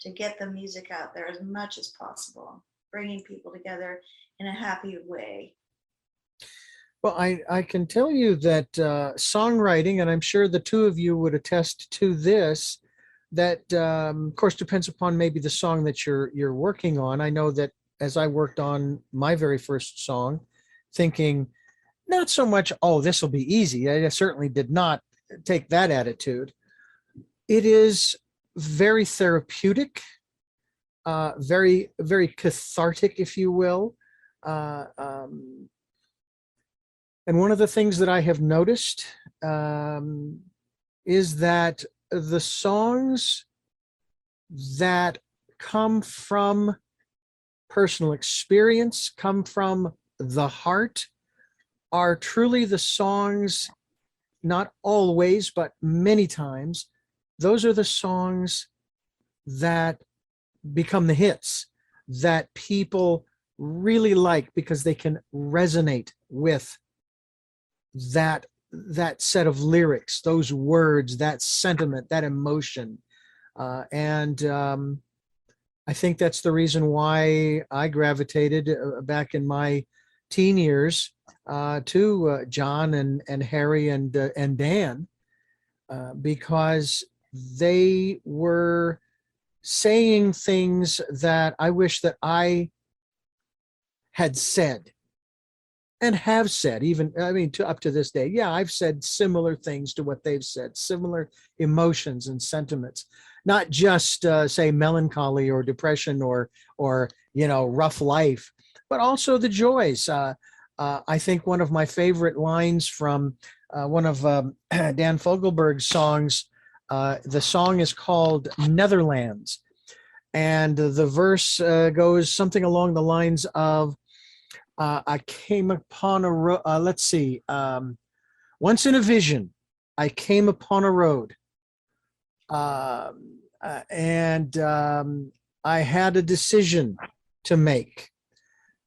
to get the music out there as much as possible, bringing people together in a happy way. Well, I can tell you that songwriting, and I'm sure the 2 of you would attest to this, that of course depends upon maybe the song that you're working on. I know that as I worked on my very first song, thinking not so much, oh, this will be easy. I certainly did not take that attitude. It is very therapeutic, very, very cathartic, if you will. And one of the things that I have noticed is that the songs that come from personal experience, come from the heart, are truly the songs, not always, but many times, those are the songs that become the hits that people really like, because they can resonate with that set of lyrics, those words, that sentiment, that emotion. And I think that's the reason why I gravitated back in my teen years to John and Harry and Dan, because they were saying things that I wish that I had said and have said, even, I mean, up to this day. Yeah, I've said similar things to what they've said, similar emotions and sentiments, not just say melancholy or depression or rough life, but also the joys. I think one of my favorite lines from one of Dan Fogelberg's songs, the song is called Netherlands. And the verse goes something along the lines of, I came upon a road, let's see, once in a vision, I came upon a road. And I had a decision to make.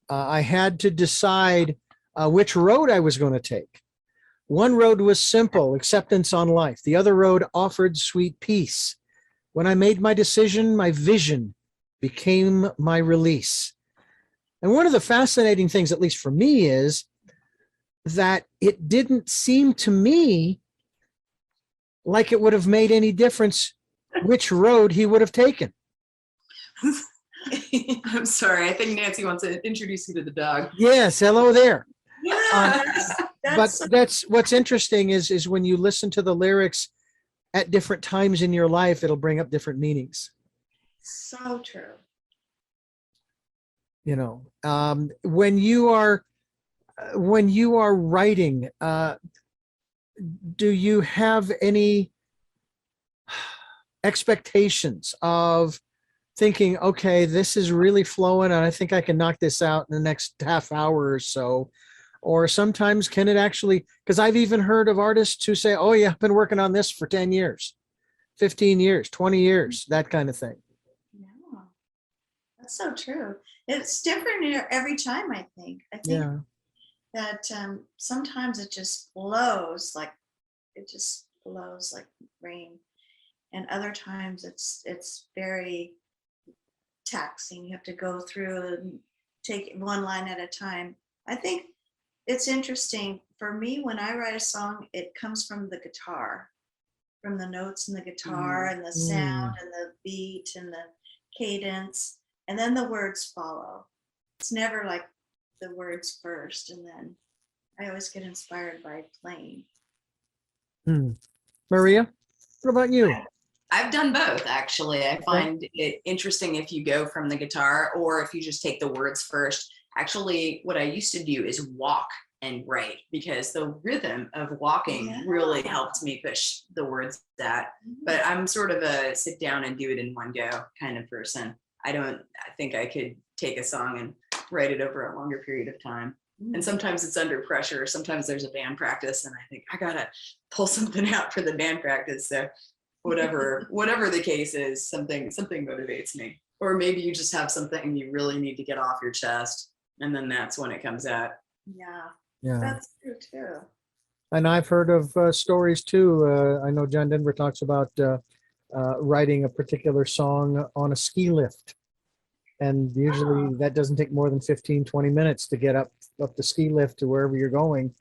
I had to decide which road I was going to take. One road was simple, acceptance on life. The other road offered sweet peace. When I made my decision, my vision became my release. And one of the fascinating things, at least for me, is that it didn't seem to me like it would have made any difference which road he would have taken. I'm sorry. I think Nancy wants to introduce you to the dog. Yes, hello there. Yeah, But that's what's interesting is when you listen to the lyrics at different times in your life, it'll bring up different meanings. so true. You know, when you are writing, do you have any expectations of thinking, okay, this is really flowing and I think I can knock this out in the next half hour or so? Or sometimes can it actually, because I've even heard of artists who say, oh yeah, I've been working on this for 10 years, 15 years, 20 years, that kind of thing. Yeah, that's so true. It's different every time, I think. I think Yeah. that sometimes it just flows like rain, and other times it's very taxing. You have to go through and take it one line at a time. I think it's interesting for me when I write a song, it comes from the guitar, from the notes in the guitar and the sound and the beat and the cadence, and then the words follow. It's never like the words first, and then I always get inspired by playing. Maria, what about you? I've done both, actually. I find it interesting if you go from the guitar or if you just take the words first. Actually, what I used to do is walk and write, because the rhythm of walking really helped me push the words out. But I'm sort of a sit down and do it in one go kind of person. I think I could take a song and write it over a longer period of time. And sometimes it's under pressure. Sometimes there's a band practice and I think I gotta pull something out for the band practice. So whatever the case is, something motivates me. Or maybe you just have something you really need to get off your chest, and then that's when it comes out. Yeah. That's true too. And I've heard of stories too. I know John Denver talks about writing a particular song on a ski lift. And usually that doesn't take more than 15, 20 minutes to get up the ski lift to wherever you're going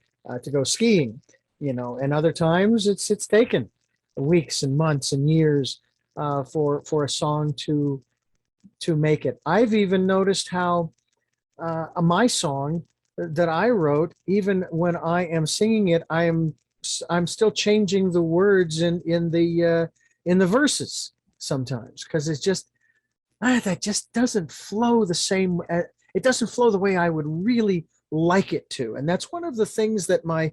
to go skiing, you know, and other times it's taken weeks and months and years for a song to make it. I've even noticed how my song that I wrote, even when I am singing it, I'm still changing the words in the verses sometimes, because it's just that just doesn't flow the same. It doesn't flow the way I would really like it to, and that's one of the things that my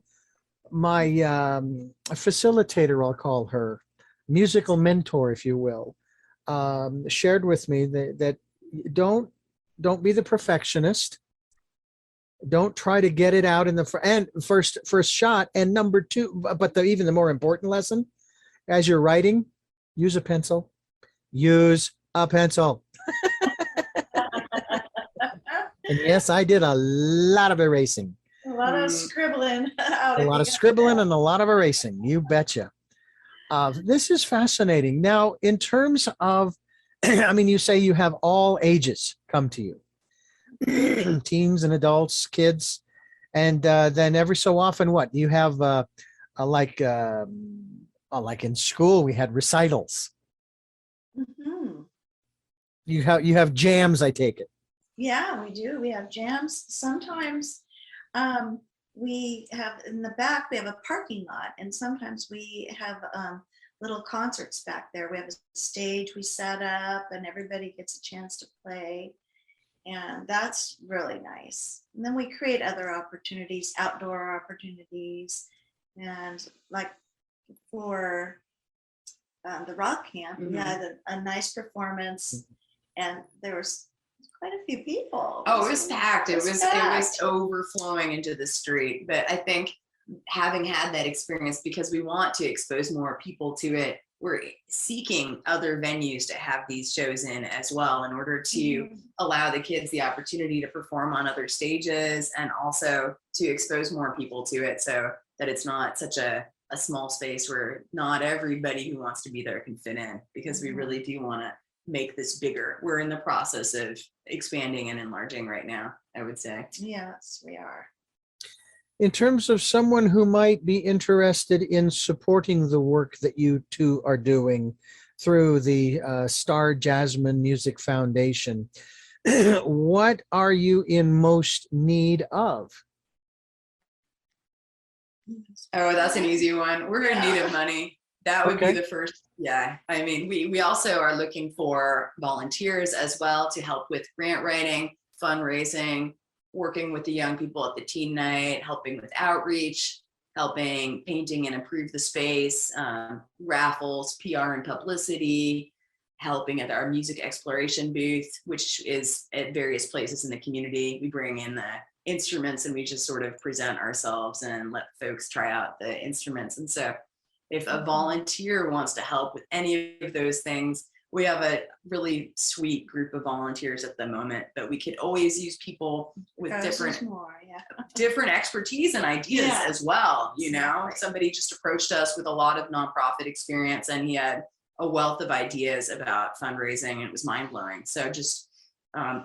facilitator, I'll call her, musical mentor, if you will, shared with me that don't be the perfectionist. Don't try to get it out in the first shot. And number two, but even the more important lesson, as you're writing, use a pencil. Use a pencil. And yes, I did a lot of erasing. A lot of scribbling. A lot of scribbling and a lot of erasing. You betcha. This is fascinating. Now, in terms of, I mean, you say you have all ages come to you. Teens and adults, kids, and then every so often, what you have, like in school, we had recitals. You have jams, I take it. Yeah, we do. We have jams. Sometimes we have in the back, we have a parking lot, and sometimes we have little concerts back there. We have a stage we set up, and everybody gets a chance to play. And that's really nice. And then we create other opportunities, outdoor opportunities. And like for the rock camp, we had a nice performance and there was quite a few people. Oh, it was packed. It was packed. overflowing into the street. But I think having had that experience, because we want to expose more people to it, we're seeking other venues to have these shows in as well, in order to allow the kids the opportunity to perform on other stages, and also to expose more people to it, so that it's not such a small space where not everybody who wants to be there can fit in, because we really do want to make this bigger. We're in the process of expanding and enlarging right now, I would say. Yes, we are. In terms of someone who might be interested in supporting the work that you two are doing through the Star Jasmine Music Foundation, what are you in most need of? Oh, that's an easy one. We're in need of money. That would be the first. Yeah. I mean, we also are looking for volunteers as well to help with grant writing, fundraising, working with the young people at the teen night, helping with outreach, helping painting and improve the space, raffles, PR and publicity, helping at our music exploration booth, which is at various places in the community. We bring in the instruments and we just sort of present ourselves and let folks try out the instruments. And so if a volunteer wants to help with any of those things, we have a really sweet group of volunteers at the moment, but we could always use people with different expertise and ideas as well. You know, somebody just approached us with a lot of nonprofit experience, and he had a wealth of ideas about fundraising, and it was mind blowing. So just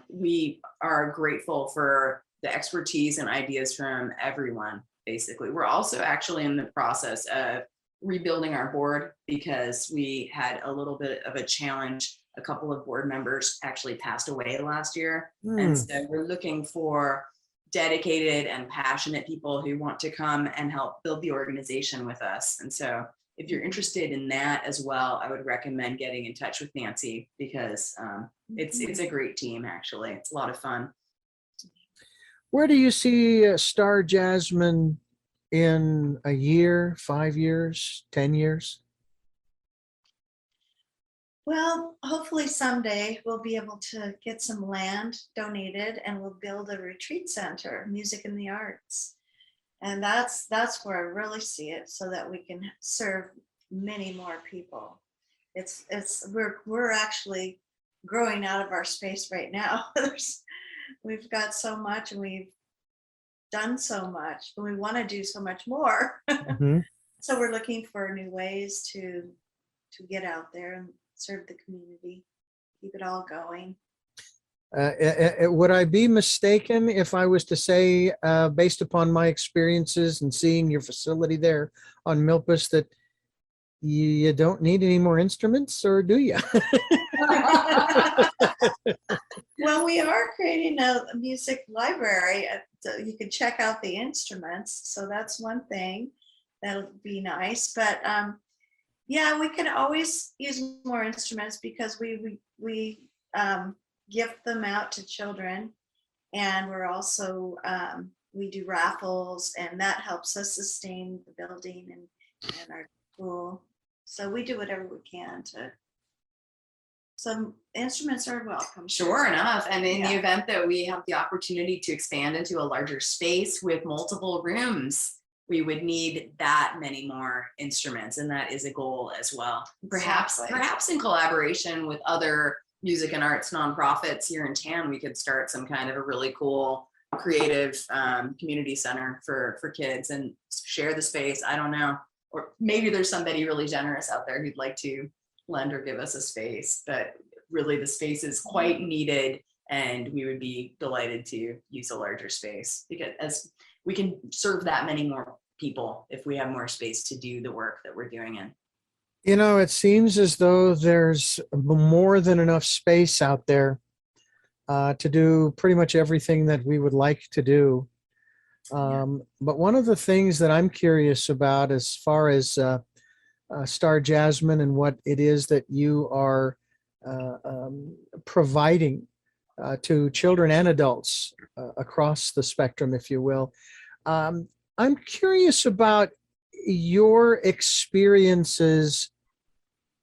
we are grateful for the expertise and ideas from everyone. Basically, we're also actually in the process of rebuilding our board, because we had a little bit of a challenge. A couple of board members actually passed away last year. And so we're looking for dedicated and passionate people who want to come and help build the organization with us. And so if you're interested in that as well, I would recommend getting in touch with Nancy, because it's a great team. Actually, it's a lot of fun. Where do you see Star Jasmine in a year, 5 years, 10 years? Well, hopefully someday we'll be able to get some land donated, and we'll build a retreat center, music and the arts. And that's where I really see it, so that we can serve many more people. We're actually growing out of our space right now. We've got so much, and we've done so much, but we want to do so much more. So we're looking for new ways to get out there and serve the community, keep it all going. Would I be mistaken if I was to say, based upon my experiences and seeing your facility there on Milpas, that you don't need any more instruments, or do you? Well, we are creating a music library. So you can check out the instruments. So that's one thing that'll be nice. But yeah, we can always use more instruments, because we gift them out to children, and we're also we do raffles, and that helps us sustain the building and our school. So we do whatever we can to. Some instruments are welcome. Sure enough. And in the event that we have the opportunity to expand into a larger space with multiple rooms, we would need that many more instruments. And that is a goal as well. Perhaps in collaboration with other music and arts nonprofits here in town, we could start some kind of a really cool creative community center for kids and share the space. I don't know. Or maybe there's somebody really generous out there who'd like to lend or give us a space, but really the space is quite needed, and we would be delighted to use a larger space, because as we can serve that many more people if we have more space to do the work that we're doing in. You know, it seems as though there's more than enough space out there to do pretty much everything that we would like to do. But one of the things that I'm curious about, as far as Star Jasmine and what it is that you are providing to children and adults across the spectrum, if you will. I'm curious about your experiences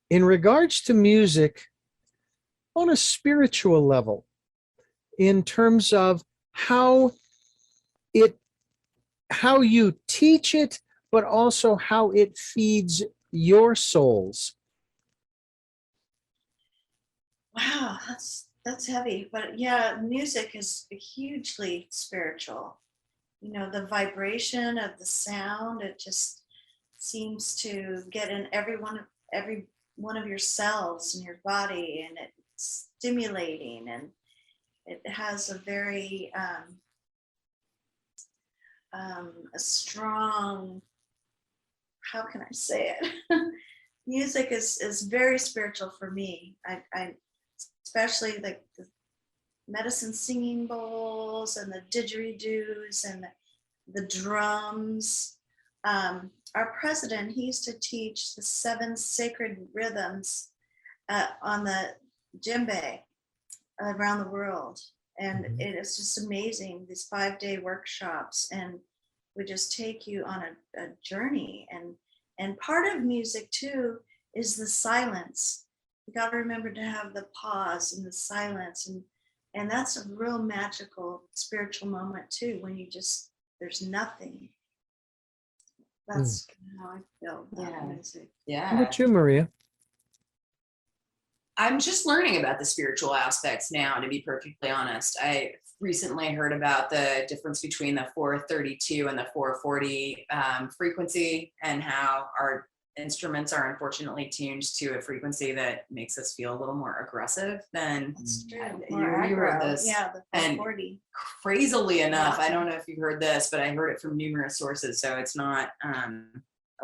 in regards to music on a spiritual level in terms of how you teach it, but also how it feeds your souls. Wow, that's heavy. But yeah, music is hugely spiritual. You know, the vibration of the sound, it just seems to get in every one of your cells in your body, and it's stimulating, and it has a very a strong, how can I say it? Music is very spiritual for me. I especially like the medicine singing bowls and the didgeridoos and the drums. Our president, he used to teach the 7 sacred rhythms on the djembe around the world. And it is just amazing, these 5-day workshops, and we just take you on a journey. And part of music too is the silence. You got to remember to have the pause and the silence, and that's a real magical spiritual moment too, when you just, there's nothing. That's how I feel about music. Yeah. How about you, Maria? I'm just learning about the spiritual aspects now, to be perfectly honest. I recently heard about the difference between the 432 and the 440 frequency, and how our instruments are unfortunately tuned to a frequency that makes us feel a little more aggressive than you heard this. Yeah, the 440. Crazily enough, I don't know if you heard this, but I heard it from numerous sources, so it's not a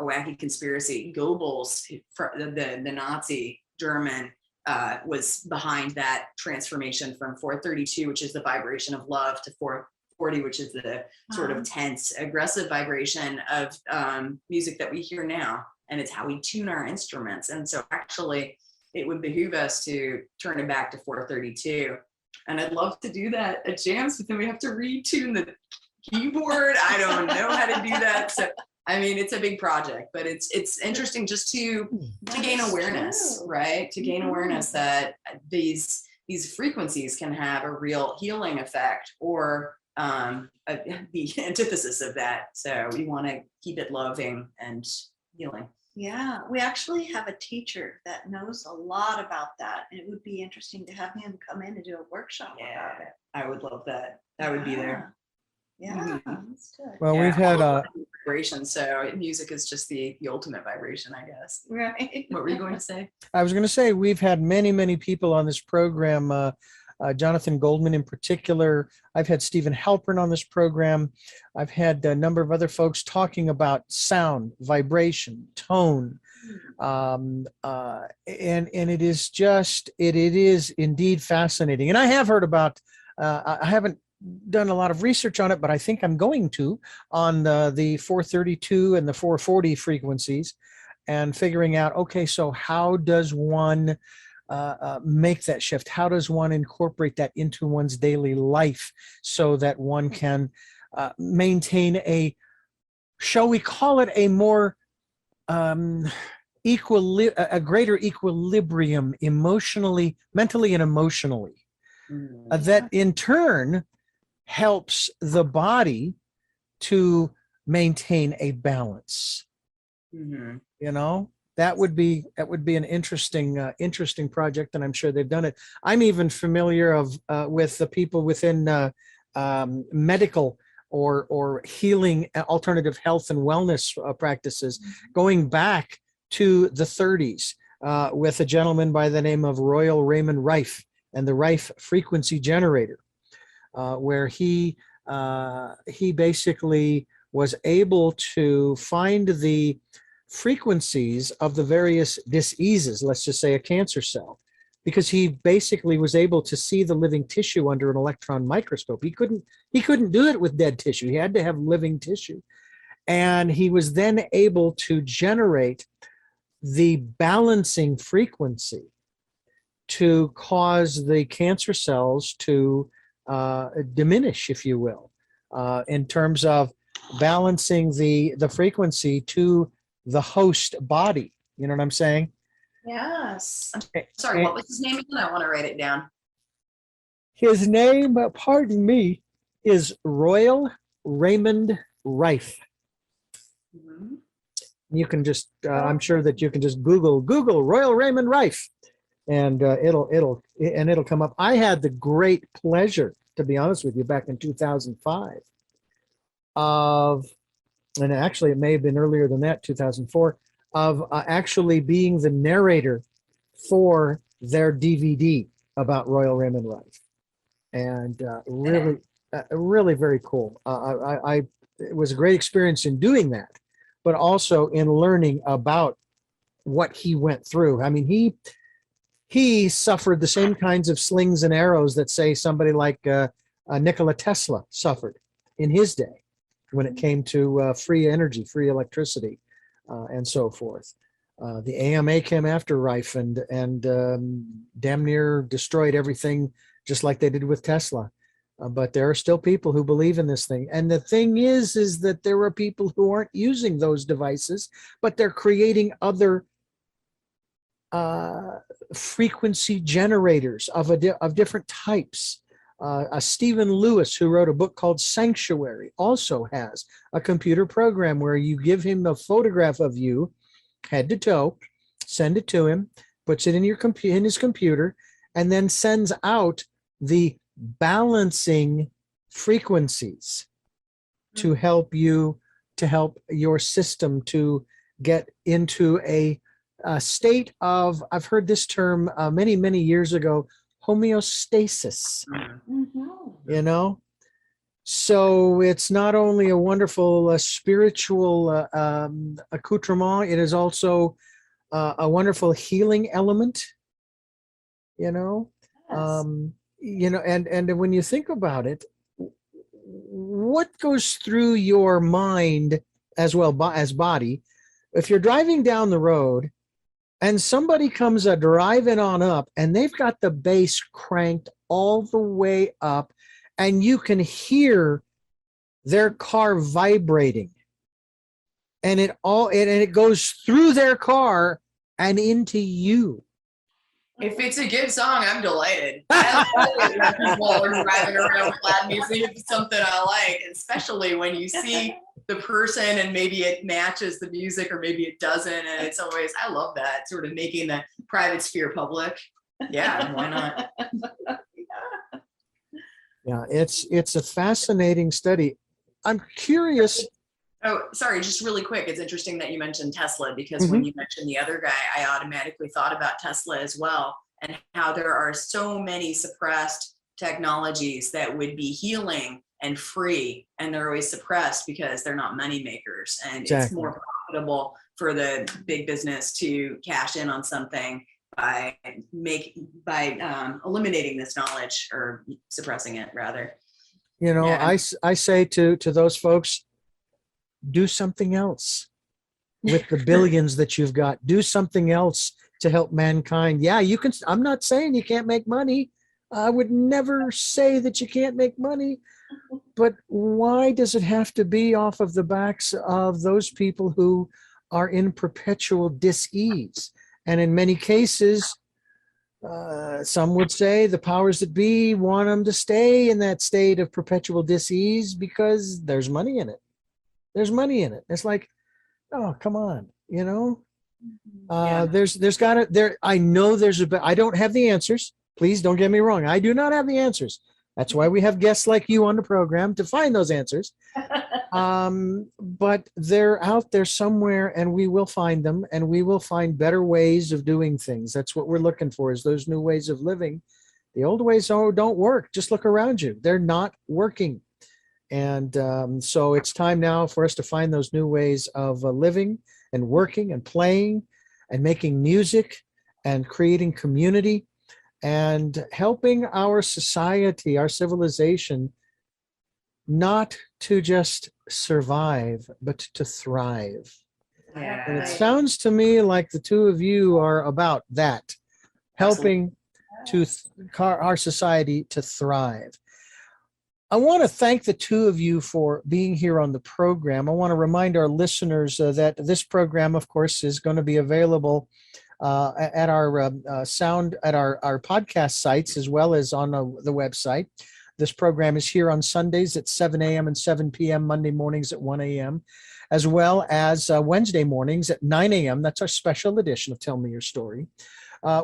wacky conspiracy. Goebbels, the Nazi German, was behind that transformation from 432, which is the vibration of love, to 440, which is the sort of tense, aggressive vibration of music that we hear now. And it's how we tune our instruments. And so actually, it would behoove us to turn it back to 432. And I'd love to do that at jams, but then we have to retune the keyboard. I don't know how to do that. So I mean, it's a big project, but it's interesting just to gain awareness, right? To gain awareness that these frequencies can have a real healing effect, or the antithesis of that. So we want to keep it loving and healing. Yeah, we actually have a teacher that knows a lot about that. It would be interesting to have him come in and do a workshop about it. I would love that. I would be there. Yeah, that's good. Well, we've had vibration, so music is just the ultimate vibration, I guess. Right. What were you going to say? I was going to say, we've had many people on this program, Jonathan Goldman in particular. I've had Stephen Halpern on this program. I've had a number of other folks talking about sound, vibration, tone. And it is just, it is indeed fascinating. And I have heard about, I haven't done a lot of research on it, but I think I'm going to, on the 432 and the 440 frequencies, and figuring out, okay, so how does one make that shift? How does one incorporate that into one's daily life so that one can maintain a, shall we call it, a more a greater equilibrium emotionally, mentally and emotionally, that in turn helps the body to maintain a balance. You know, that would be an interesting project, and I'm sure they've done it. I'm even familiar with the people within medical or healing, alternative health and wellness practices, going back to the 30s with a gentleman by the name of Royal Raymond Rife and the Rife frequency generator, where he basically was able to find the frequencies of the various diseases, let's just say a cancer cell, because he basically was able to see the living tissue under an electron microscope. He couldn't do it with dead tissue. He had to have living tissue. And he was then able to generate the balancing frequency to cause the cancer cells to diminish, if you will, in terms of balancing the frequency to the host body. You know what I'm saying? Yes. Sorry, what was his name again? I want to write it down. His name, pardon me, is Royal Raymond Rife. Mhm. You can just, I'm sure that you can just Google Royal Raymond Rife, and it'll come up. I had the great pleasure, to be honest with you, back in 2005 of, and actually it may have been earlier than that, 2004, of actually being the narrator for their DVD about Royal Raymond Rife, and really very cool. It was a great experience in doing that, but also in learning about what he went through. I mean, he suffered the same kinds of slings and arrows that, say, somebody like Nikola Tesla suffered in his day when it came to free energy, free electricity, and so forth. The AMA came after Rife and damn near destroyed everything, just like they did with Tesla. But there are still people who believe in this thing. And the thing is that there are people who aren't using those devices, but they're creating other frequency generators of different types. Stephen Lewis, who wrote a book called Sanctuary, also has a computer program where you give him a photograph of you, head to toe, send it to him, puts it in his computer, and then sends out the balancing frequencies to help your system to get into a state of, I've heard this term many years ago, homeostasis. You know, so it's not only a wonderful spiritual accoutrement, it is also a wonderful healing element, you know. Yes. And when you think about it, what goes through your mind as well as body, if you're driving down the road and somebody comes a driving on up and they've got the bass cranked all the way up and you can hear their car vibrating, and it goes through their car and into you. If it's a good song, I'm delighted. I love it when people are driving around with loud music. It's something I like, especially when you see the person and maybe it matches the music or maybe it doesn't. And it's always, I love that, sort of making the private sphere public. Yeah, why not? Yeah, it's a fascinating study. I'm curious. Oh, sorry, just really quick. It's interesting that you mentioned Tesla, because when you mentioned the other guy, I automatically thought about Tesla as well, and how there are so many suppressed technologies that would be healing and free, and they're always suppressed because they're not money makers, and it's more profitable for the big business to cash in on something by eliminating this knowledge, or suppressing it rather. You know, Yeah. I say to those folks, do something else with the billions that you've got. Do something else to help mankind. Yeah, you can. I'm not saying you can't make money. I would never say that you can't make money. But why does it have to be off of the backs of those people who are in perpetual dis-ease? And in many cases, some would say the powers that be want them to stay in that state of perpetual dis-ease because there's money in it. There's money in it. It's like, oh, come on, you know. There's got to. I know there's I don't have the answers. Please don't get me wrong. I do not have the answers. That's why we have guests like you on the program to find those answers. But they're out there somewhere, and we will find them, and we will find better ways of doing things. That's what we're looking for, is those new ways of living. The old ways don't work. Just look around you. They're not working. And so it's time now for us to find those new ways of living and working and playing and making music and creating community and helping our society, our civilization, not to just survive, but to thrive. Yeah. And it sounds to me like the two of you are about that, helping our society to thrive. I want to thank the two of you for being here on the program. I want to remind our listeners that this program, of course, is going to be available at our sound, at our podcast sites, as well as on the website. This program is here on Sundays at 7 a.m. and 7 p.m., Monday mornings at 1 a.m., as well as Wednesday mornings at 9 a.m. That's our special edition of Tell Me Your Story.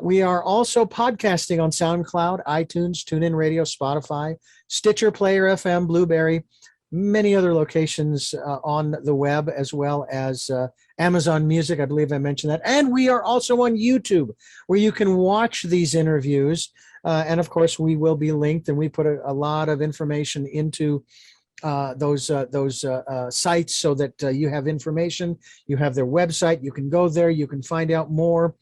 We are also podcasting on SoundCloud, iTunes, TuneIn Radio, Spotify, Stitcher, Player FM, Blueberry, many other locations on the web, as well as Amazon Music. I believe I mentioned that. And we are also on YouTube, where you can watch these interviews. And of course, we will be linked, and we put a lot of information into those sites so that you have information. You have their website. You can go there. You can find out more.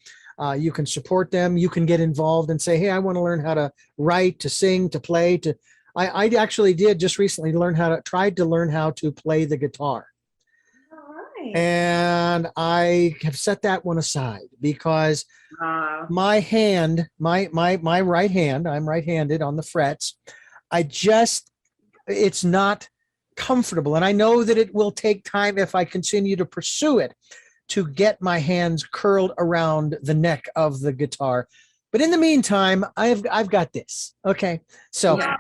You can support them. You can get involved and say, hey, I want to learn how to write, to sing, to play. I actually did just recently tried to learn how to play the guitar. All right. And I have set that one aside because my hand, my right hand, I'm right-handed on the frets. It's not comfortable. And I know that it will take time, if I continue to pursue it, to get my hands curled around the neck of the guitar. But in the meantime, I've got this. Okay. So Yeah.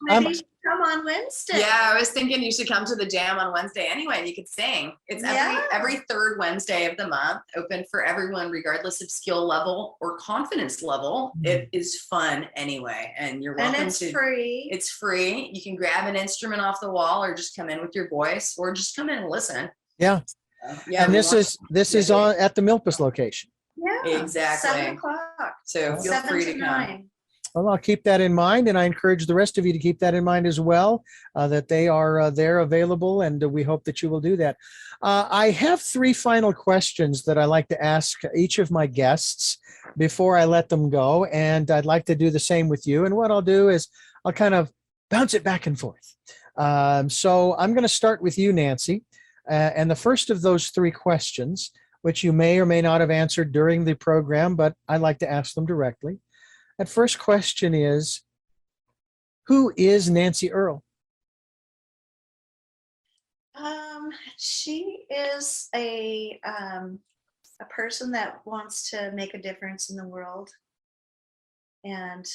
Maybe you should come on Wednesday. Yeah, I was thinking you should come to the jam on Wednesday anyway, and you could sing. It's every third Wednesday of the month, open for everyone, regardless of skill level or confidence level. It is fun anyway, and you're welcome. And it's free. It's free. You can grab an instrument off the wall, or just come in with your voice, or just come in and listen. Yeah. Yeah. And this is on at the Milpas location. Yeah. Exactly. 7 o'clock. So feel 7 free to to 9. come. Well, I'll keep that in mind, and I encourage the rest of you to keep that in mind as well, that they are there available, and we hope that you will do that. I have 3 final questions that I like to ask each of my guests before I let them go, and I'd like to do the same with you. And what I'll do is I'll kind of bounce it back and forth. So I'm going to start with you, Nancy, and the first of those 3 questions, which you may or may not have answered during the program, but I'd like to ask them directly. That first question is, who is Nancy Earle? She is a person that wants to make a difference in the world, and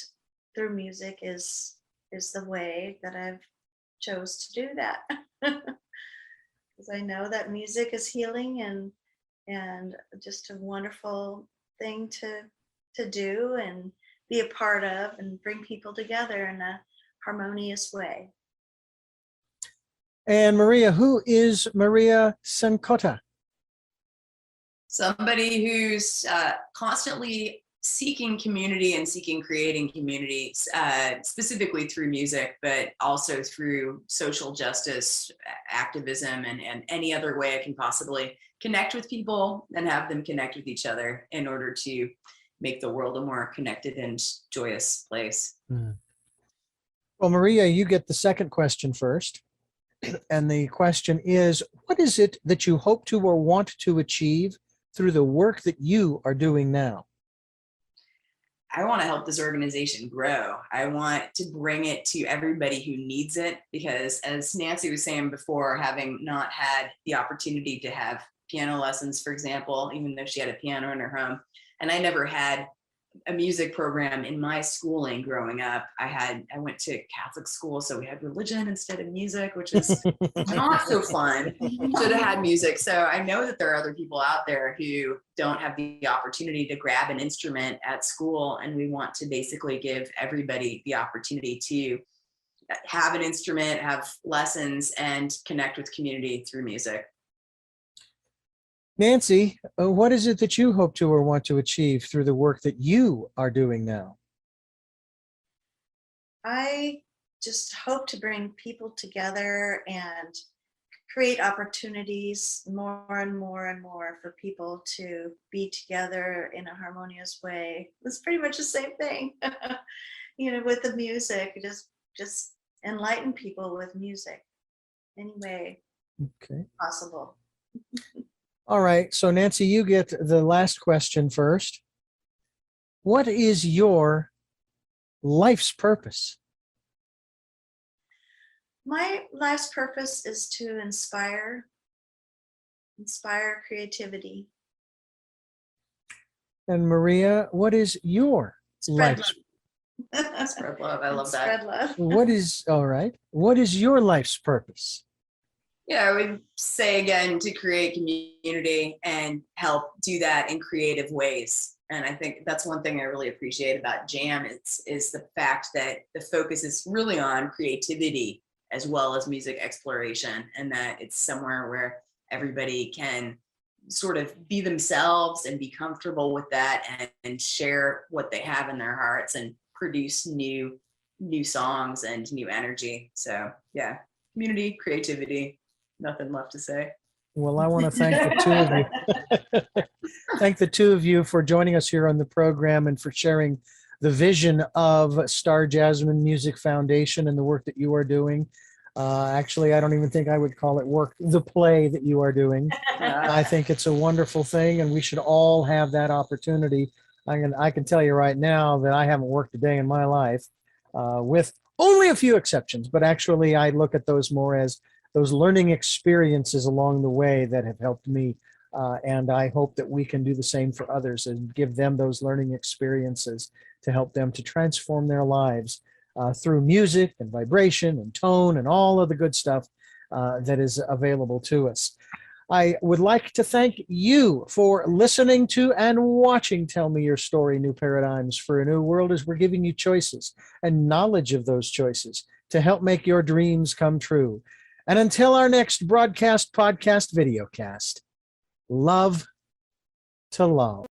through music is the way that I've chose to do that. Because I know that music is healing and just a wonderful thing to do and be a part of, and bring people together in a harmonious way. And Maria, who is Maria Cincotta? Somebody who's constantly seeking community and creating communities, specifically through music, but also through social justice, activism, and any other way I can possibly connect with people and have them connect with each other in order to make the world a more connected and joyous place. Well, Maria, you get the second question first. And the question is, what is it that you hope to or want to achieve through the work that you are doing now? I want to help this organization grow. I want to bring it to everybody who needs it, because as Nancy was saying before, having not had the opportunity to have piano lessons, for example, even though she had a piano in her home, and I never had a music program in my schooling growing up. I went to Catholic school, so we had religion instead of music, which is not so fun. Should have had music. So I know that there are other people out there who don't have the opportunity to grab an instrument at school, and we want to basically give everybody the opportunity to have an instrument, have lessons, and connect with community through music. Nancy, what is it that you hope to or want to achieve through the work that you are doing now? I just hope to bring people together and create opportunities more and more and more for people to be together in a harmonious way. It's pretty much the same thing, with the music, just enlighten people with music any way possible. All right. So Nancy, you get the last question first. What is your life's purpose? My life's purpose is to inspire creativity. And Maria, what is your Spread life's love. Spread love. I love that. Spread love. what is all right? What is your life's purpose? Yeah, I would say again to create community and help do that in creative ways. And I think that's one thing I really appreciate about Jam is the fact that the focus is really on creativity as well as music exploration, and that it's somewhere where everybody can sort of be themselves and be comfortable with that and share what they have in their hearts and produce new songs and new energy. So yeah, community, creativity, nothing left to say. Well, I want to thank the two of you. Thank the two of you for joining us here on the program and for sharing the vision of Star Jasmine Music Foundation and the work that you are doing. Actually, I don't even think I would call it work, the play that you are doing. I think it's a wonderful thing, and we should all have that opportunity. I can tell you right now that I haven't worked a day in my life, with only a few exceptions, but actually I look at those more as those learning experiences along the way that have helped me. And I hope that we can do the same for others and give them those learning experiences to help them to transform their lives through music and vibration and tone and all of the good stuff that is available to us. I would like to thank you for listening to and watching Tell Me Your Story, New Paradigms for a New World, as we're giving you choices and knowledge of those choices to help make your dreams come true. And until our next broadcast, podcast, videocast, love to love.